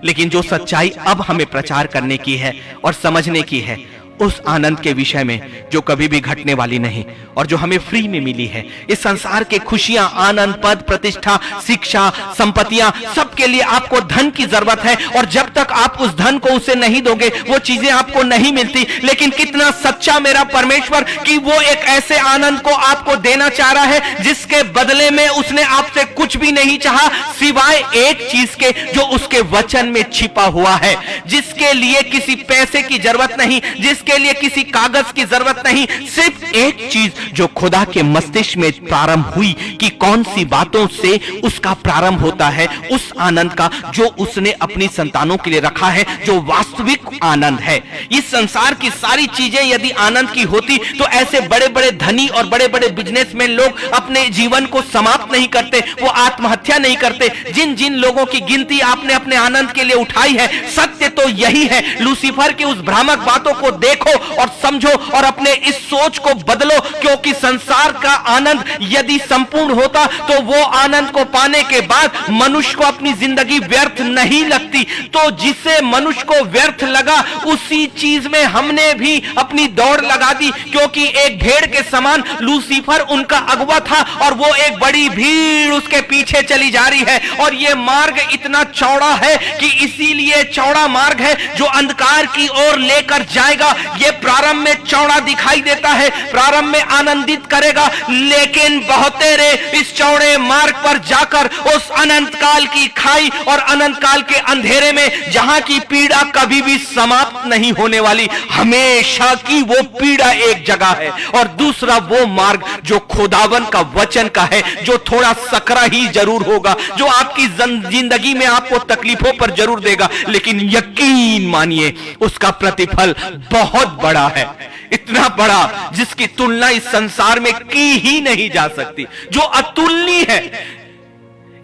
A: लेकिन जो सच्चाई अब हमें प्रचार करने की है और समझने की है, उस आनंद के विषय में जो कभी भी घटने वाली नहीं और जो हमें फ्री में मिली है। इस संसार के खुशियां, आनंद, पद, प्रतिष्ठा, शिक्षा, संपत्तियां, सबके लिए आपको धन की जरूरत है और जब तक आप उस धन को उसे नहीं दोगे वो चीजें आपको नहीं मिलती। लेकिन कितना सच्चा मेरा परमेश्वर कि वो एक ऐसे आनंद को आपको देना चाह रहा है जिसके बदले में उसने आपसे कुछ भी नहीं चाहा सिवाय एक चीज के जो उसके वचन में छिपा हुआ है, जिसके लिए किसी पैसे की जरूरत नहीं, जिसके लिए किसी कागज की जरूरत नहीं। सिर्फ एक चीज जो खुदा के मस्तिष्क में प्रारंभ हुई कि कौन सी बातों से उसका प्रारंभ होता है, उस आनंद का जो उसने अपनी संतानों के लिए रखा है, जो वास्तविक आनंद है। इस संसार की सारी चीजें यदि आनंद की होती तो ऐसे बड़े बड़े धनी और बड़े बड़े बिजनेसमैन लोग अपने जीवन को समाप्त नहीं करते, वो आत्महत्या नहीं करते। जिन जिन लोगों की गिनती आपने अपने आनंद के लिए उठाई है, सत्य तो यही है। लूसीफर की उस भ्रामक बातों को देखो और समझो और अपने इस सोच को बदलो, क्योंकि संसार का आनंद यदि संपूर्ण होता तो वो आनंद को पाने के बाद मनुष्य को अपनी जिंदगी व्यर्थ नहीं लगती। तो जिसे मनुष्य को व्यर्थ लगा उसी चीज में हमने भी अपनी दौड़ लगा दी, क्योंकि एक भेड़ के समान लूसीफर उनका अगुवा था और वो एक बड़ी भीड़ उसके पीछे चली जा रही है। और ये मार्ग इतना चौड़ा है कि इसीलिए चौड़ा मार्ग है जो अंधकार की ओर लेकर जाएगा। ये प्रारंभ में चौड़ा दिखाई देता है, प्रारंभ में आनंदित करेगा, लेकिन बहुतेरे इस चौड़े मार्ग पर जाकर उस अनंत काल की खाई और अनंत काल के अंधेरे में, जहां की पीड़ा कभी भी समाप्त नहीं होने वाली, हमेशा की वो पीड़ा एक जगह है। और दूसरा वो मार्ग जो खुदावन का वचन का है, जो थोड़ा सकरा ही जरूर होगा, जो आपकी जिंदगी में आपको तकलीफों पर जरूर देगा, लेकिन यकीन मानिए उसका प्रतिफल बहुत बड़ा है, इतना बड़ा जिसकी तुलना इस संसार में की ही नहीं जा सकती, जो अतुलनीय है।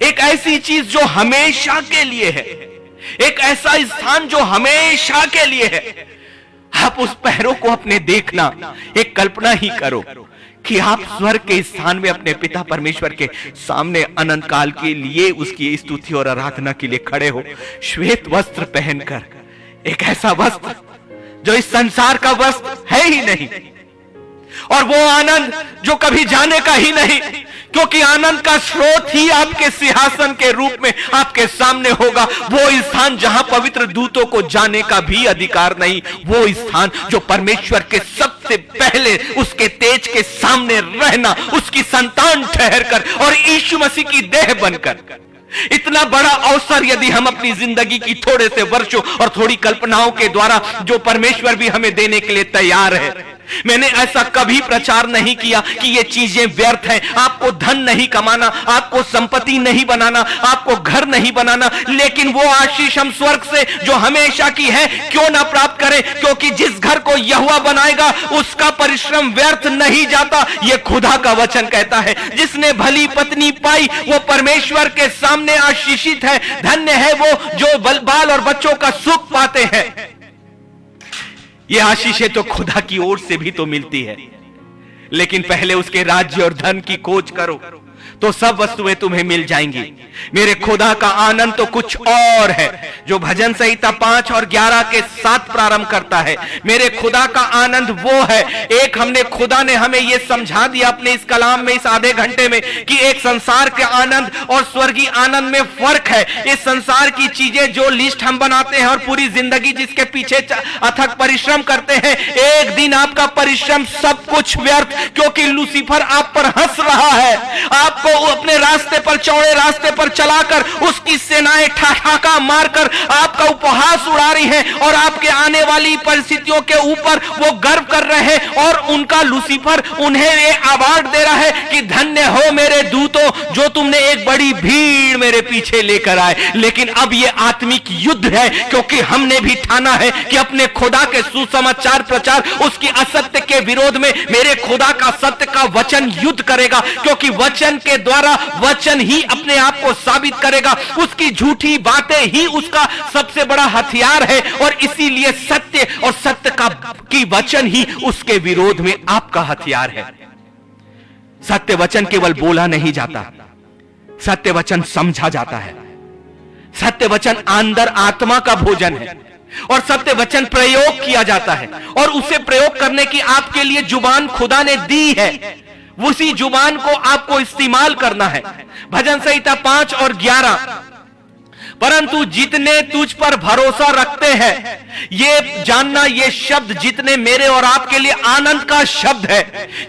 A: एक ऐसी चीज जो हमेशा के लिए है, एक ऐसा स्थान जो हमेशा के लिए है। आप उस पैरों को अपने देखना, एक कल्पना ही करो कि आप स्वर्ग के स्थान में अपने पिता परमेश्वर के सामने अनंत काल के लिए उसकी स्तुति और आराधना के लिए खड़े हो, श्वेत वस्त्र पहनकर, एक ऐसा वस्त्र जो इस संसार का वस्त्र है ही नहीं, और वो आनंद जो कभी जाने का ही नहीं, क्योंकि आनंद का स्रोत ही आपके सिंहासन के रूप में आपके सामने होगा। वो स्थान जहां पवित्र दूतों को जाने का भी अधिकार नहीं, वो स्थान जो परमेश्वर के सबसे पहले उसके तेज के सामने रहना, उसकी संतान ठहरकर और यीशु मसीह की देह बनकर। इतना बड़ा अवसर यदि हम अपनी जिंदगी की थोड़े से वर्षों और थोड़ी कल्पनाओं के द्वारा, जो परमेश्वर भी हमें देने के लिए तैयार है। मैंने ऐसा कभी प्रचार नहीं किया कि ये चीजें व्यर्थ हैं, आपको धन नहीं कमाना, आपको संपत्ति नहीं बनाना, आपको घर नहीं बनाना, लेकिन वो आशीष हम स्वर्ग से जो हमेशा की है क्यों ना प्राप्त करें, क्योंकि जिस घर को यहोवा बनाएगा उसका परिश्रम व्यर्थ नहीं जाता। ये खुदा का वचन कहता है। जिसने भली पत्नी पाई वो परमेश्वर के सामने आशीषित है। धन्य है वो जो बाल और बच्चों का सुख पाते हैं। ये आशीषें तो खुदा की ओर से भी तो मिलती है, लेकिन पहले उसके राज्य और धन की खोज करो तो सब वस्तुएं तुम्हें मिल जाएंगी। मेरे खुदा का आनंद तो कुछ और है, जो भजन संहिता 5 और 11 के साथ प्रारंभ करता है। मेरे खुदा का आनंद वो है। एक हमने खुदा ने हमें यह समझा दिया अपने इस कलाम में, इस आधे घंटे में, कि एक संसार के आनंद और स्वर्गीय आनंद में फर्क है। इस संसार की चीजें जो लिस्ट हम बनाते हैं और पूरी जिंदगी जिसके पीछे अथक परिश्रम करते हैं, एक दिन आपका परिश्रम सब कुछ व्यर्थ, क्योंकि लूसीफर आप पर हंस रहा है। आपको अपने रास्ते पर, चौड़े रास्ते पर चलाकर उसकी सेनाएं ठहाका मारकर आपका उपहास उड़ा रही हैं और आपके आने वाली परिस्थितियों के ऊपर वो गर्व कर रहे हैं। और उनका लूसीफर उन्हें ये अवार्ड दे रहा है कि धन्य हो मेरे दूतों जो तुमने एक बड़ी भीड़ मेरे पीछे लेकर आए। लेकिन अब ये आत्मिक युद्ध है, क्योंकि हमने भी ठाना है कि अपने खुदा के सुसमाचार प्रचार, उसकी असत्य के विरोध में मेरे खुदा का सत्य का वचन युद्ध करेगा, क्योंकि वचन के द्वारा वचन ही अपने आप को साबित करेगा। उसकी झूठी बातें ही उसका सबसे बड़ा हथियार है, और इसीलिए सत्य और सत्य का की वचन ही उसके विरोध में आपका हथियार है। सत्य वचन केवल बोला नहीं जाता, सत्य वचन समझा जाता है। सत्य वचन अंदर आत्मा का भोजन है। और सत्य वचन प्रयोग किया जाता है, और उसे प्रयोग करने की आपके लिए जुबान खुदा ने दी है। उसी जुबान को आपको इस्तेमाल करना है। भजन संहिता 5 और 11, परंतु जितने तुझ पर भरोसा रखते हैं, ये जानना, ये शब्द जितने मेरे और आपके लिए आनंद का शब्द है,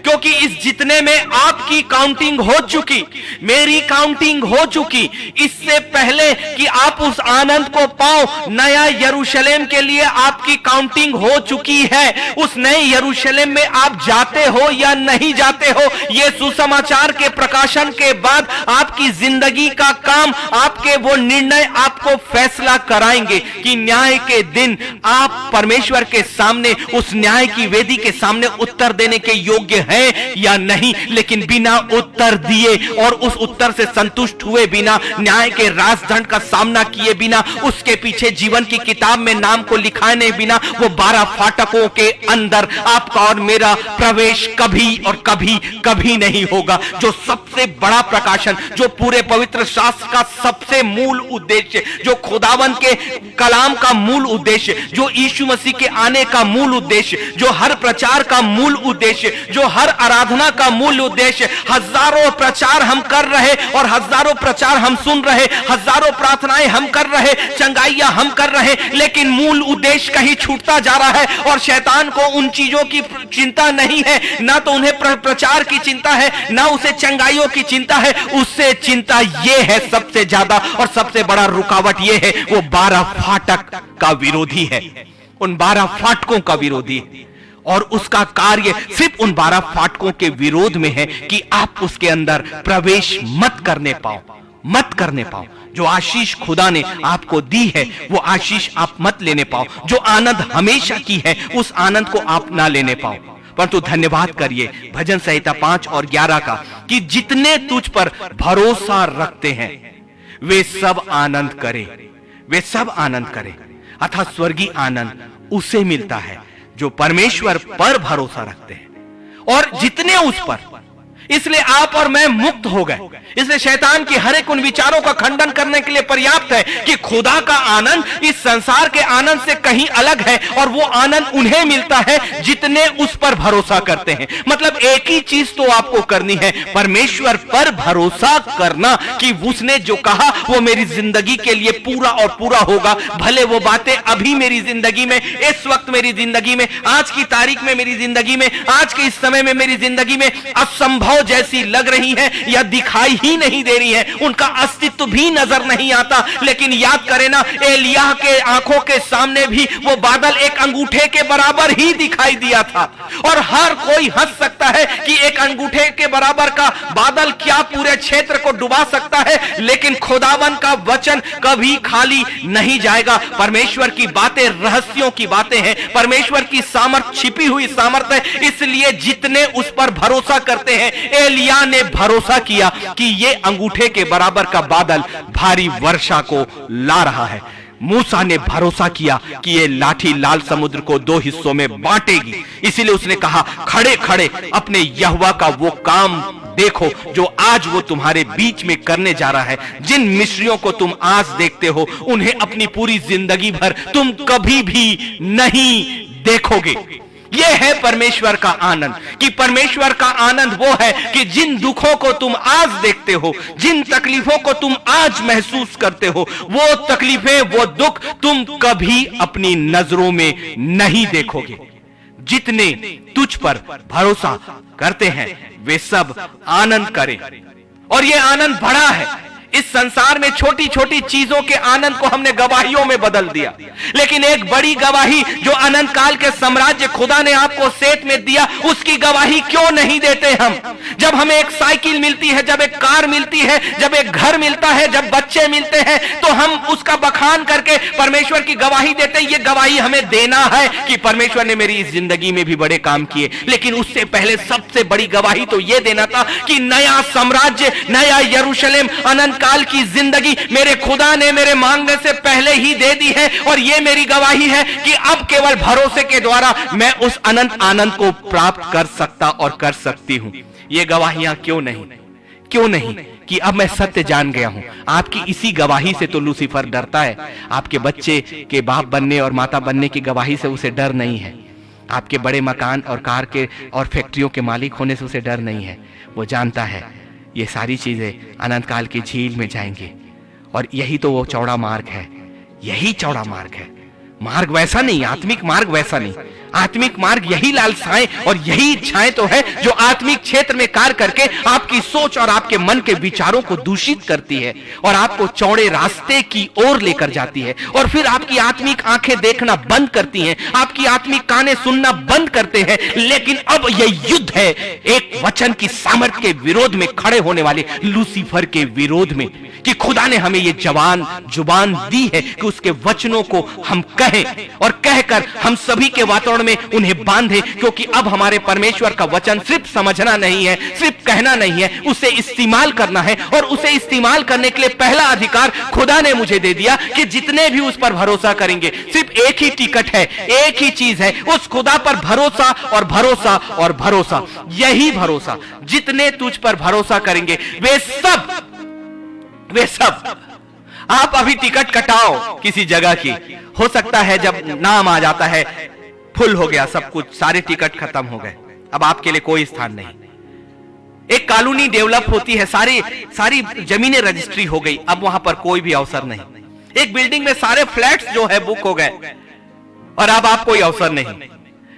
A: क्योंकि इस जितने में आपकी काउंटिंग हो चुकी, मेरी काउंटिंग हो चुकी। इससे पहले कि आप उस आनंद को पाओ, नया यरूशलेम के लिए आपकी काउंटिंग हो चुकी है। उस नए यरूशलेम में आप जाते हो या नहीं जाते हो, यह सुसमाचार के प्रकाशन के बाद आपकी जिंदगी का काम, आपके वो निर्णय आपको फैसला कराएंगे कि न्याय के दिन आप परमेश्वर के सामने, उस न्याय की वेदी के सामने उत्तर देने के योग्य हैं या नहीं। लेकिन बिना उत्तर दिए और उस उत्तर से संतुष्ट हुए बिना, न्याय के राजदंड का सामना किए बिना, उसके पीछे जीवन की किताब में नाम को लिखाने बिना, वो 12 फाटकों के अंदर आपका और मेरा प्रवेश कभी और कभी कभी नहीं होगा। जो सबसे बड़ा प्रकाशन, जो पूरे पवित्र शास्त्र का सबसे मूल उद्देश्य, जो खुदावन के कलाम का मूल उद्देश्य, जो यीशु मसीह के आने का मूल उद्देश्य, जो हर प्रचार का मूल उद्देश्य, जो हर आराधना का मूल उद्देश्य, हजारों प्रचार हम कर रहे और हजारों प्रचार हम सुन रहे, हजारों प्रार्थनाएं हम कर रहे, चंगाइयां हम कर रहे, लेकिन मूल उद्देश्य कहीं छूटता जा रहा है। और शैतान को उन चीजों की चिंता नहीं है, ना तो उन्हें प्रचार की चिंता है, ना उसे चंगाइयों की चिंता है। उससे चिंता यह है सबसे ज्यादा और सबसे बड़ा रुकावट यह है, वो 12 फाटक का विरोधी है, उन 12 फाटकों का विरोधी है। और उसका कार्य सिर्फ उन 12 फाटकों के विरोध में है कि आप उसके अंदर प्रवेश मत करने पाओ। जो आशीष खुदा ने आपको दी है, वो आशीष आप मत लेने पाओ। जो आनंद हमेशा की है, उस आनंद को आप ना लेने पाओ। परंतु धन्यवाद करिए भजन संहिता 5 और 11 का, कि जितने तुझ पर भरोसा रखते हैं वे सब आनंद करें। अर्थात स्वर्गीय आनंद उसे मिलता है जो परमेश्वर पर भरोसा रखते हैं। और जितने उस पर, इसलिए आप और मैं मुक्त हो गए। इसलिए शैतान की हर एक उन विचारों का खंडन करने के लिए पर्याप्त है कि खुदा का आनंद इस संसार के आनंद से कहीं अलग है, और वो आनंद उन्हें मिलता है जितने उस पर भरोसा करते हैं। मतलब एक ही चीज तो आपको करनी है, परमेश्वर पर भरोसा करना कि उसने जो कहा वो मेरी जिंदगी के लिए पूरा और पूरा होगा। भले वो बातें अभी मेरी जिंदगी में, इस वक्त मेरी जिंदगी में, आज की तारीख में मेरी जिंदगी में, आज के इस समय में मेरी जिंदगी में असंभव जैसी लग रही है या दिखाई ही नहीं दे रही है, उनका अस्तित्व भी नजर नहीं आता। लेकिन याद करें ना, एलिय्याह के आंखों के सामने भी वो बादल एक अंगूठे के बराबर ही दिखाई दिया था। और हर कोई हंस सकता है कि एक अंगूठे के बराबर का बादल क्या पूरे क्षेत्र को डुबा सकता है, लेकिन खुदावन का वचन कभी खाली नहीं जाएगा। परमेश्वर की बातें रहस्यों की बातें हैं, परमेश्वर की सामर्थ छिपी हुई सामर्थ है। इसलिए जितने उस पर भरोसा करते हैं, एलिय्याह ने भरोसा किया कि ये अंगूठे के बराबर का बादल भारी वर्षा को ला रहा है। मूसा ने भरोसा किया कि ये लाठी लाल समुद्र को 2 हिस्सों में बांटेगी। इसीलिए उसने कहा, खड़े खड़े अपने यहोवा का वो काम देखो जो आज वो तुम्हारे बीच में करने जा रहा है। जिन मिस्रियों को तुम आज देखते हो, उन्हें अपनी पूरी जिंदगी भर तुम कभी भी नहीं देखोगे। यह है परमेश्वर का आनंद, कि परमेश्वर का आनंद वो है कि जिन दुखों को तुम आज देखते हो, जिन तकलीफों को तुम आज महसूस करते हो, वो तकलीफें, वो दुख तुम कभी अपनी नजरों में नहीं देखोगे। जितने तुझ पर भरोसा करते हैं वे सब आनंद करें। और ये आनंद बड़ा है। इस संसार में छोटी छोटी चीजों के आनंद को हमने गवाहियों में बदल दिया, लेकिन एक बड़ी गवाही जो अनंत काल के साम्राज्य खुदा ने आपको सेठ में दिया, उसकी गवाही क्यों नहीं देते हम? जब हमें एक साइकिल मिलती है, जब एक कार मिलती है, जब एक घर मिलता है, जब बच्चे मिलते हैं, तो हम उसका बखान करके परमेश्वर की गवाही देते हैं। ये गवाही हमें देना है कि परमेश्वर ने मेरी इस जिंदगी में भी बड़े काम किए। लेकिन उससे पहले सबसे बड़ी गवाही तो यह देना था कि नया साम्राज्य, नया यरूशलेम, अनंत काल की जिंदगी मेरे खुदा ने मेरे मांगने से पहले ही दे दी है। और यह मेरी गवाही है कि अब केवल भरोसे के द्वारा मैं उस अनंत आनंद को प्राप्त कर सकता और कर सकती हूं। ये गवाहियां क्यों नहीं? क्यों नहीं कि अब मैं सत्य जान गया हूं। आपकी इसी गवाही से तो लूसीफर डरता है। आपके बच्चे के बाप बनने और माता बनने की गवाही से उसे डर नहीं है। आपके बड़े मकान और कार के और फैक्ट्रियों के मालिक होने से उसे डर नहीं है। वो जानता है ये सारी चीजें अनंत काल की झील में जाएंगी और यही तो वो चौड़ा मार्ग है। यही चौड़ा मार्ग है। मार्ग वैसा नहीं, आत्मिक मार्ग वैसा नहीं। आत्मिक मार्ग यही लालसाएं और यही इच्छाएं तो है जो आत्मिक क्षेत्र में कार्य करके आपकी सोच और आपके मन के विचारों को दूषित करती है और आपको चौड़े रास्ते की ओर लेकर जाती है और फिर आपकी आत्मिक आंखें देखना बंद करती हैं, आपकी आत्मिक कानें सुनना बंद करते हैं। लेकिन अब यह युद्ध है एक वचन की सामर्थ्य के विरोध में खड़े होने वाले लूसीफर के विरोध में, कि खुदा ने हमें ये जुबान दी है कि उसके वचनों को हम कहें और कहकर हम सभी के वातावरण में उन्हें बांधे, क्योंकि अब हमारे परमेश्वर का वचन सिर्फ समझना नहीं है, सिर्फ कहना नहीं है, उसे इस्तेमाल करना है। और उसे इस्तेमाल करने के लिए पहला अधिकार खुदा ने मुझे दे दिया कि जितने भी उस पर भरोसा करेंगे, सिर्फ एक ही टिकट है, एक ही चीज है, उस खुदा पर भरोसा और भरोसा और भरोसा। यही भरोसा, जितने तुझ पर भरोसा करेंगे वे सब। आप अभी टिकट कटाओ किसी जगह की, हो सकता है जब नाम आ जाता है फुल हो गया सब कुछ, सारे टिकट खत्म हो गए, अब आपके लिए कोई स्थान नहीं। एक कॉलोनी डेवलप होती है, सारी जमीनें रजिस्ट्री हो गई, अब वहां पर कोई भी अवसर नहीं। एक बिल्डिंग में सारे फ्लैट्स जो है बुक हो गए और अब आप कोई अवसर नहीं।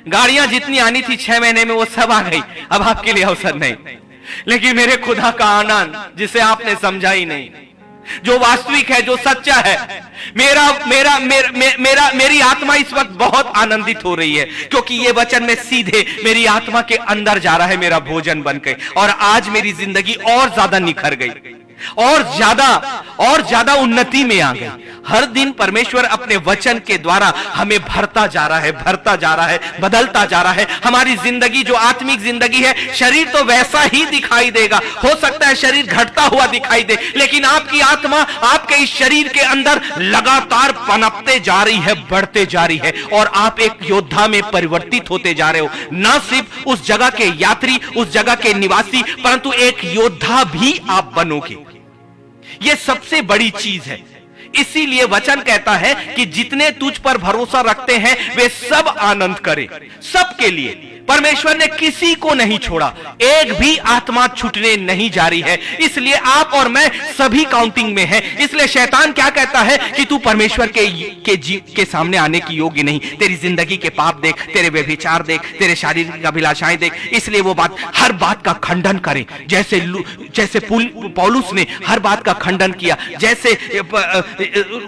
A: गाड़ियां जितनी आनी थी 6 महीने में वो सब आ गई, अब आपके लिए अवसर नहीं। लेकिन मेरे खुदा का आनंद जिसे आपने समझा ही नहीं, जो वास्तविक है, जो सच्चा है, मेरी आत्मा इस वक्त बहुत आनंदित हो रही है, क्योंकि ये वचन में सीधे मेरी आत्मा के अंदर जा रहा है, मेरा भोजन बन के। और आज मेरी जिंदगी और ज्यादा निखर गई, और ज्यादा उन्नति में आ गई। हर दिन परमेश्वर अपने वचन के द्वारा हमें भरता जा रहा है, बदलता जा रहा है। हमारी जिंदगी जो आत्मिक जिंदगी है, शरीर तो वैसा ही दिखाई देगा, हो सकता है शरीर घटता हुआ दिखाई दे, लेकिन आपकी आत्मा आपके इस शरीर के अंदर लगातार पनपते जा रही है, बढ़ते जा रही है, और आप एक योद्धा में परिवर्तित होते जा रहे हो। न सिर्फ उस जगह के यात्री, उस जगह के निवासी, परंतु एक योद्धा भी आप बनोगे। यह सबसे बड़ी चीज है। इसीलिए वचन कहता है कि जितने तुझ पर भरोसा रखते हैं वे सब आनंद करें। सबके लिए परमेश्वर ने किसी को नहीं छोड़ा, एक भी आत्मा छूटने नहीं जा रही है। इसलिए आप और मैं सभी काउंटिंग में हैं। इसलिए शैतान क्या कहता है कि तू परमेश्वर के सामने आने की योग्य नहीं। तेरी जिंदगी के पाप देख, तेरे व्यभिचार देख, तेरे शारीरिक अभिलाषाएं देख। इसलिए वो हर बात का खंडन करे, जैसे पौलुस ने हर बात का खंडन किया, जैसे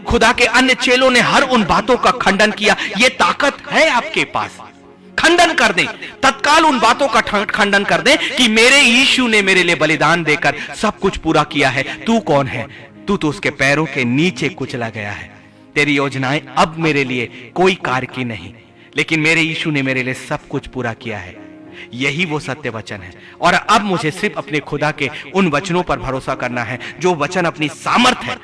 A: खुदा के अन्य चेलों ने हर उन बातों का खंडन किया। ये ताकत है आपके पास, खंडन कर दें, तत्काल उन बातों का खंडन कर दें कि मेरे यीशु ने मेरे लिए बलिदान देकर सब कुछ पूरा किया है। तू कौन है? तू तो उसके पैरों के नीचे कुचला गया है। तेरी योजनाएं अब मेरे लिए कोई कार्य की नहीं, लेकिन मेरे यीशु ने मेरे लिए सब कुछ पूरा किया है। यही वो सत्य वचन है। और अब मुझे सिर्फ अपने खुदा के उन वचनों पर भरोसा करना है, जो वचन अपनी सामर्थ्य है,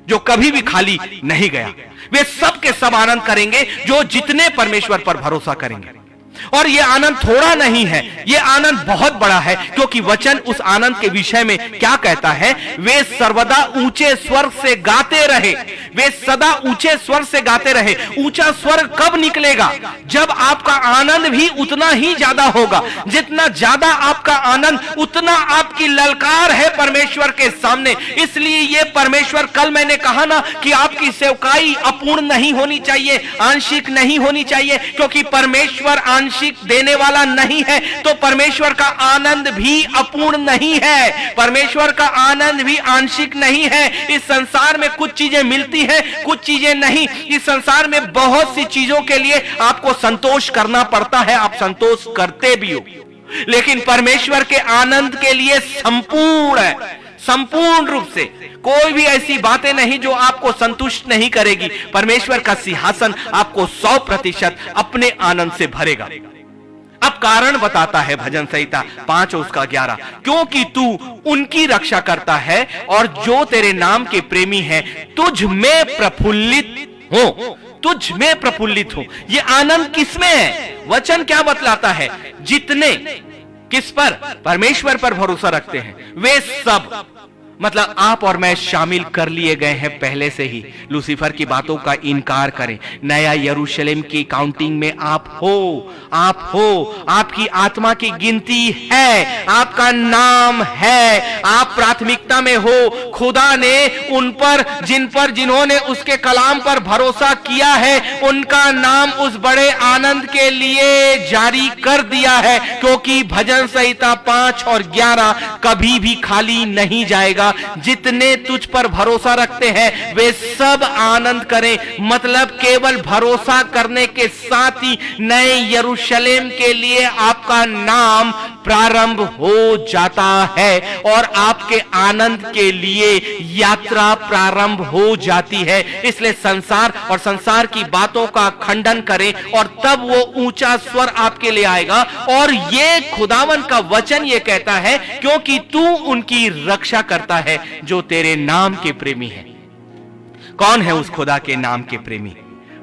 A: जो कभी भी खाली नहीं गया। वे सब के सब आनंद करेंगे जो जितने परमेश्वर पर भरोसा करेंगे। और यह आनंद थोड़ा नहीं है, यह आनंद बहुत बड़ा है, क्योंकि वचन उस आनंद के विषय में क्या कहता है? वे सर्वदा ऊंचे स्वर से गाते रहे। वे सदा ऊंचे स्वर से गाते रहे। ऊंचा स्वर कब निकलेगा? जब आपका आनंद भी उतना ही ज्यादा होगा। जितना ज्यादा आपका आनंद, उतना आपकी ललकार है परमेश्वर के सामने। इसलिए ये परमेश्वर, कल मैंने कहा ना कि आपकी सेवकाई अपूर्ण नहीं होनी चाहिए, आंशिक नहीं होनी चाहिए, क्योंकि परमेश्वर आंशिक देने वाला नहीं है, तो परमेश्वर का आनंद भी अपूर्ण नहीं है, परमेश्वर का आनंद भी आंशिक नहीं है। इस संसार में कुछ चीजें मिलती हैं, कुछ चीजें नहीं। इस संसार में बहुत सी चीजों के लिए आपको संतोष करना पड़ता है, आप संतोष करते भी हो, लेकिन परमेश्वर के आनंद के लिए संपूर्ण है, संपूर्ण रूप से। कोई भी ऐसी बातें नहीं जो आपको संतुष्ट नहीं करेगी। परमेश्वर का सिंहासन आपको 100% अपने आनंद से भरेगा। अब कारण बताता है भजन संहिता 5 और उसका 11, क्योंकि तू उनकी रक्षा करता है और जो तेरे नाम के प्रेमी हैं तुझ में प्रफुल्लित हो, तुझ में प्रफुल्लित हो। ये आनंद किसमें है? वचन क्या बतलाता है? जितने किस पर? परमेश्वर पर भरोसा रखते हैं, वे सब, मतलब आप और मैं शामिल कर लिए गए हैं पहले से ही। लूसीफर की बातों का इनकार करें, नया यरूशलेम की काउंटिंग में आप हो, आपकी आत्मा की गिनती है, आपका नाम है, आप प्राथमिकता में हो। खुदा ने उन पर जिन्होंने उसके कलाम पर भरोसा किया है, उनका नाम उस बड़े आनंद के लिए जारी कर दिया है, क्योंकि भजन संहिता 5 और 11 कभी भी खाली नहीं जाएगा। जितने तुझ पर भरोसा रखते हैं वे सब आनंद करें, मतलब केवल भरोसा करने के साथ ही नए यरूशलेम के लिए आपका नाम प्रारंभ हो जाता है और आपके आनंद के लिए यात्रा प्रारंभ हो जाती है। इसलिए संसार और संसार की बातों का खंडन करें और तब वो ऊंचा स्वर आपके लिए आएगा। और ये खुदावन का वचन ये कहता है, क्योंकि तू उनकी रक्षा करता है जो तेरे नाम के प्रेमी है। कौन है उस खुदा के नाम के प्रेमी?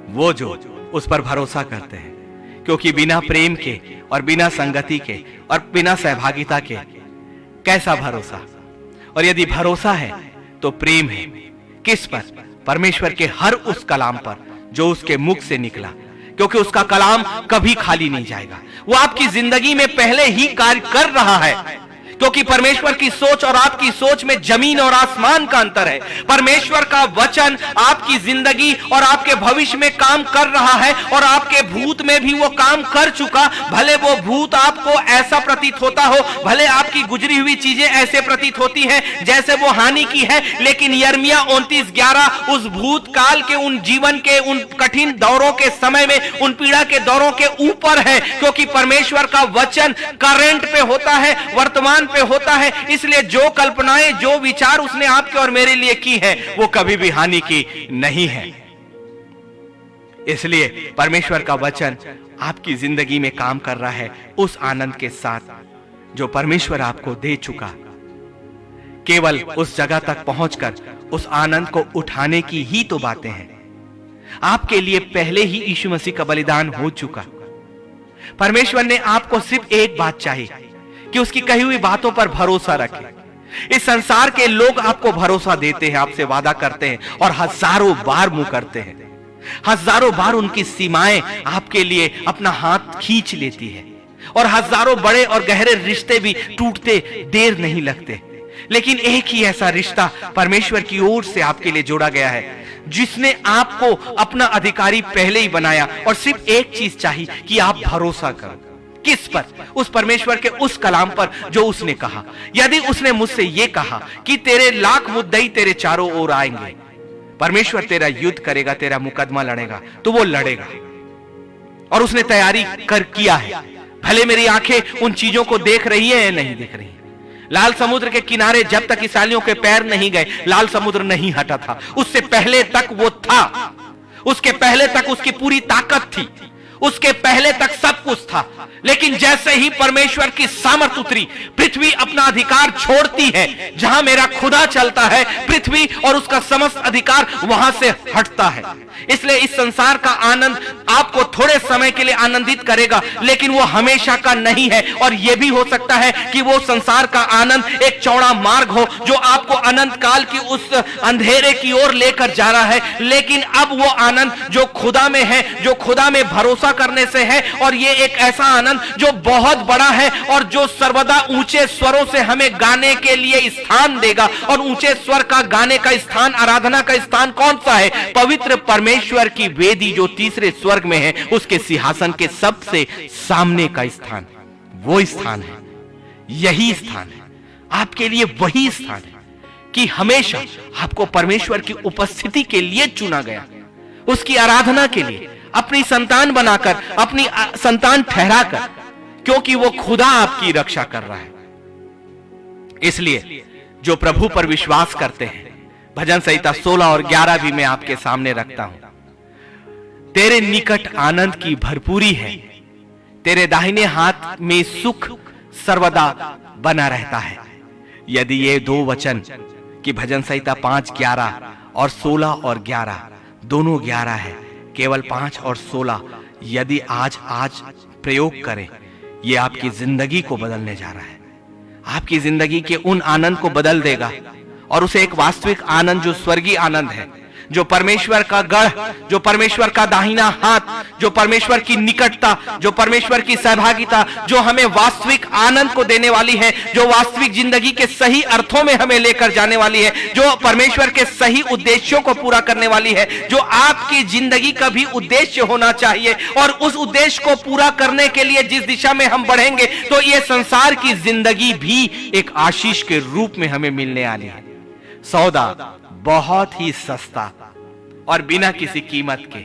A: वो जो उस पर भरोसा करते हैं, क्योंकि बिना प्रेम के और बिना संगति के और बिना सहभागिता के कैसा भरोसा? और यदि भरोसा है तो प्रेम है। किस पर? परमेश्वर के हर उस कलाम पर जो उसके मुख से निकला, क्योंकि उसका कलाम कभी खाली नहीं जाएगा। वो आपकी जिंदगी में पहले ही कार्य कर रहा है, क्योंकि परमेश्वर की सोच और आपकी सोच में जमीन और आसमान का अंतर है। परमेश्वर का वचन आपकी जिंदगी और आपके भविष्य में काम कर रहा है और आपके भूत में भी वो काम कर चुका। भले वो भूत आपको ऐसा प्रतीत होता हो, भले आपकी गुजरी हुई चीजें ऐसे प्रतीत होती हैं जैसे वो हानि की है, लेकिन यिर्मयाह 29:11 उस भूतकाल के, उन जीवन के, उन कठिन दौरों के समय में, उन पीड़ा के दौरों के ऊपर है, क्योंकि परमेश्वर का वचन करंट पे होता है, वर्तमान पे होता है। इसलिए जो कल्पनाएं, जो विचार उसने आपके और मेरे लिए की है, वो कभी भी हानि की नहीं है। इसलिए परमेश्वर का वचन आपकी जिंदगी में काम कर रहा है उस आनंद के साथ जो परमेश्वर आपको दे चुका। केवल उस जगह तक पहुंचकर उस आनंद को उठाने की ही तो बातें हैं। आपके लिए पहले ही यीशु मसीह का बलिदान हो चुका। परमेश्वर ने आपको सिर्फ एक बात चाहिए कि उसकी कही हुई बातों पर भरोसा रखें। इस संसार के लोग आपको भरोसा देते हैं, आपसे वादा करते हैं और हजारों बार मुंह करते हैं। हजारों बार उनकी सीमाएं आपके लिए अपना हाथ खींच लेती है और हजारों बड़े और गहरे रिश्ते भी टूटते देर नहीं लगते। लेकिन एक ही ऐसा रिश्ता परमेश्वर की ओर से आपके लिए जोड़ा गया है, जिसने आपको अपना अधिकारी पहले ही बनाया और सिर्फ एक चीज चाहिए कि आप भरोसा करो। किस पर? उस परमेश्वर के उस कलाम पर जो उसने कहा। यदि उसने मुझसे यह कहा कि तेरे लाख मुद्दई तेरे चारों ओर आएंगे, परमेश्वर तेरा युद्ध करेगा, तेरा मुकदमा लड़ेगा, तो वो लड़ेगा और उसने तैयारी कर किया है। भले मेरी आंखें उन चीजों को देख रही है या नहीं देख रही। लाल समुद्र के किनारे जब तक इस्राएलियों के पैर नहीं गए, लाल समुद्र नहीं हटा था। उससे पहले तक वो था, उसके पहले तक उसकी पूरी ताकत थी, उसके पहले तक सब कुछ था। लेकिन जैसे ही परमेश्वर की सामर्थ उतरी, पृथ्वी अपना अधिकार छोड़ती है। जहां मेरा खुदा चलता है, पृथ्वी और उसका समस्त अधिकार वहां से हटता है। इसलिए इस संसार का आनंद आपको थोड़े समय के लिए आनंदित करेगा, लेकिन वो हमेशा का नहीं है। और यह भी हो सकता है कि वो संसार का आनंद एक चौड़ा मार्ग हो जो आपको अनंत काल की उस अंधेरे की ओर लेकर जा रहा है। लेकिन अब वो आनंद जो खुदा में है, जो खुदा में भरोसा करने से है, और ये एक ऐसा आनंद जो बहुत बड़ा है और जो सर्वदा ऊंचे स्वरों से हमें गाने के लिए स्थान देगा। और ऊंचे स्वर का गाने का स्थान, आराधना का स्थान कौन सा है? पवित्र परमेश्वर की वेदी जो तीसरे स्वर्ग में है, उसके सिंहासन के सबसे सामने का स्थान, वो स्थान है, यही स्थान है आपके लिए। वही स्थान है कि हमेशा आपको परमेश्वर की उपस्थिति के लिए चुना गया, उसकी आराधना के लिए, अपनी संतान बनाकर, अपनी संतान ठहराकर, क्योंकि वो खुदा आपकी रक्षा कर रहा है। इसलिए जो प्रभु पर विश्वास करते हैं, भजन संहिता 16 और 11 भी मैं आपके सामने रखता हूं। तेरे निकट आनंद की भरपूरी है, तेरे दाहिने हाथ में सुख सर्वदा बना रहता है। यदि ये दो वचन कि भजन संहिता 5:11 और 16 और 11 दोनों 11 है, केवल 5 और 16 यदि आज प्रयोग करें, ये आपकी जिंदगी को बदलने जा रहा है। आपकी जिंदगी के उन आनंद को बदल देगा और उसे एक वास्तविक आनंद, जो स्वर्गीय आनंद है, जो परमेश्वर का गढ़, जो परमेश्वर का दाहिना हाथ, जो परमेश्वर की निकटता, जो परमेश्वर की सहभागिता, जो हमें वास्तविक आनंद को देने वाली है, जो वास्तविक जिंदगी के सही अर्थों में हमें लेकर जाने वाली है, जो परमेश्वर के सही उद्देश्यों को पूरा करने वाली है, जो आपकी जिंदगी का भी उद्देश्य होना चाहिए। और उस उद्देश्य को पूरा करने के लिए जिस दिशा में हम बढ़ेंगे, तो यह संसार की जिंदगी भी एक आशीष के रूप में हमें मिलने वाली है। सौदा बहुत ही सस्ता और बिना किसी कीमत के,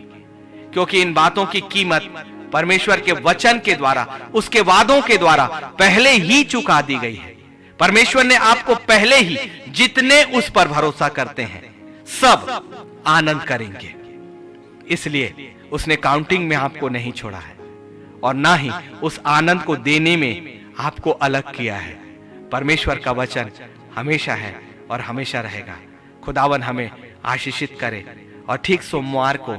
A: क्योंकि इन बातों की कीमत परमेश्वर के वचन के द्वारा, उसके वादों के द्वारा पहले ही चुका दी गई है। परमेश्वर ने आपको पहले ही, जितने उस पर भरोसा करते हैं सब आनंद करेंगे। इसलिए उसने काउंटिंग में आपको नहीं छोड़ा है और ना ही उस आनंद को देने में आपको अलग किया है। परमेश्वर का वचन हमेशा है और हमेशा रहेगा। खुदावन हमें आशीषित करे और ठीक सोमवार को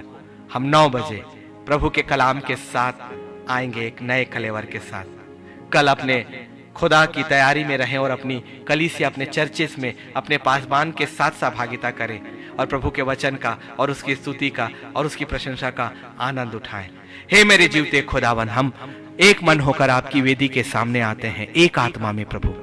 A: हम 9 बजे प्रभु के कलाम के साथ आएंगे, एक नए कलेवर के साथ। कल अपने खुदा की तैयारी में रहें और अपनी कलीसिया, अपने चर्चेस में अपने पासबान के साथ सहभागिता करें और प्रभु के वचन का और उसकी स्तुति का और उसकी प्रशंसा का आनंद उठाएं। हे मेरे जीवते खुदावन, हम एक मन होकर आपकी वेदी के सामने आते हैं, एक आत्मा में प्रभु।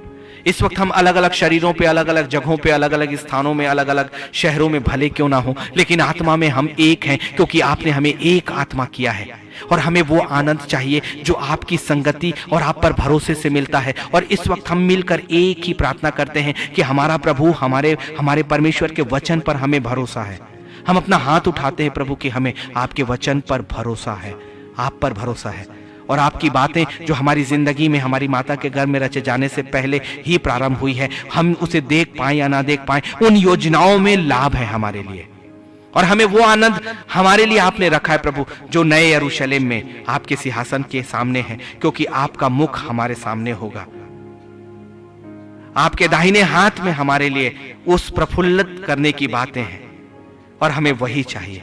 A: इस वक्त हम अलग अलग शरीरों पे, अलग अलग जगहों पे, अलग अलग स्थानों में, अलग अलग शहरों में भले क्यों ना हो, लेकिन आत्मा में हम एक हैं, क्योंकि आपने हमें एक आत्मा किया है। और हमें वो आनंद चाहिए जो आपकी संगति और आप पर भरोसे से मिलता है। और इस वक्त हम मिलकर एक ही प्रार्थना करते हैं कि हमारा प्रभु, हमारे परमेश्वर के वचन पर हमें भरोसा है। हम अपना हाथ उठाते हैं प्रभु कि हमें आपके वचन पर भरोसा है, आप पर भरोसा है। और आपकी बातें जो हमारी जिंदगी में, हमारी माता के घर में रचे जाने से पहले ही प्रारंभ हुई है, हम उसे देख पाए या ना देख पाए, उन योजनाओं में लाभ है हमारे लिए। और हमें वो आनंद हमारे लिए आपने रखा है प्रभु, जो नए यरूशलेम में आपके सिंहासन के सामने है, क्योंकि आपका मुख हमारे सामने होगा। आपके दाहिने हाथ में हमारे लिए उस प्रफुल्लित करने की बातें हैं और हमें वही चाहिए।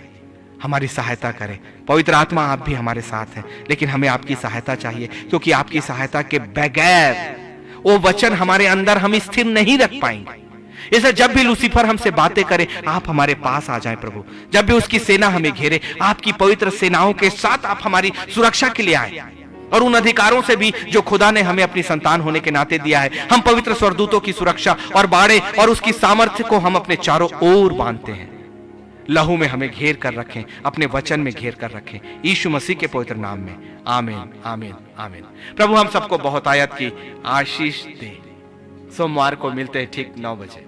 A: हमारी सहायता करें पवित्र आत्मा, आप भी हमारे साथ हैं, लेकिन हमें आपकी सहायता चाहिए, क्योंकि आपकी सहायता के बगैर वो वचन हमारे अंदर हम स्थिर नहीं रख पाएंगे। इसलिए जब भी लूसीफर हमसे बातें करे, आप हमारे पास आ जाएं प्रभु। जब भी उसकी सेना हमें घेरे, आपकी पवित्र सेनाओं के साथ आप हमारी सुरक्षा के लिए आए। और उन अधिकारों से भी जो खुदा ने हमें अपनी संतान होने के नाते दिया है, हम पवित्र स्वर्गदूतों की सुरक्षा और बाड़े और उसकी सामर्थ्य को हम अपने चारों ओर बांधते हैं। लहू में हमें घेर कर रखें, अपने वचन में घेर कर रखें, यीशु मसीह के पवित्र नाम में। आमीन, आमीन, आमीन। प्रभु हम सबको बहुत आयत की आशीष दे। सोमवार को मिलते हैं ठीक 9 बजे।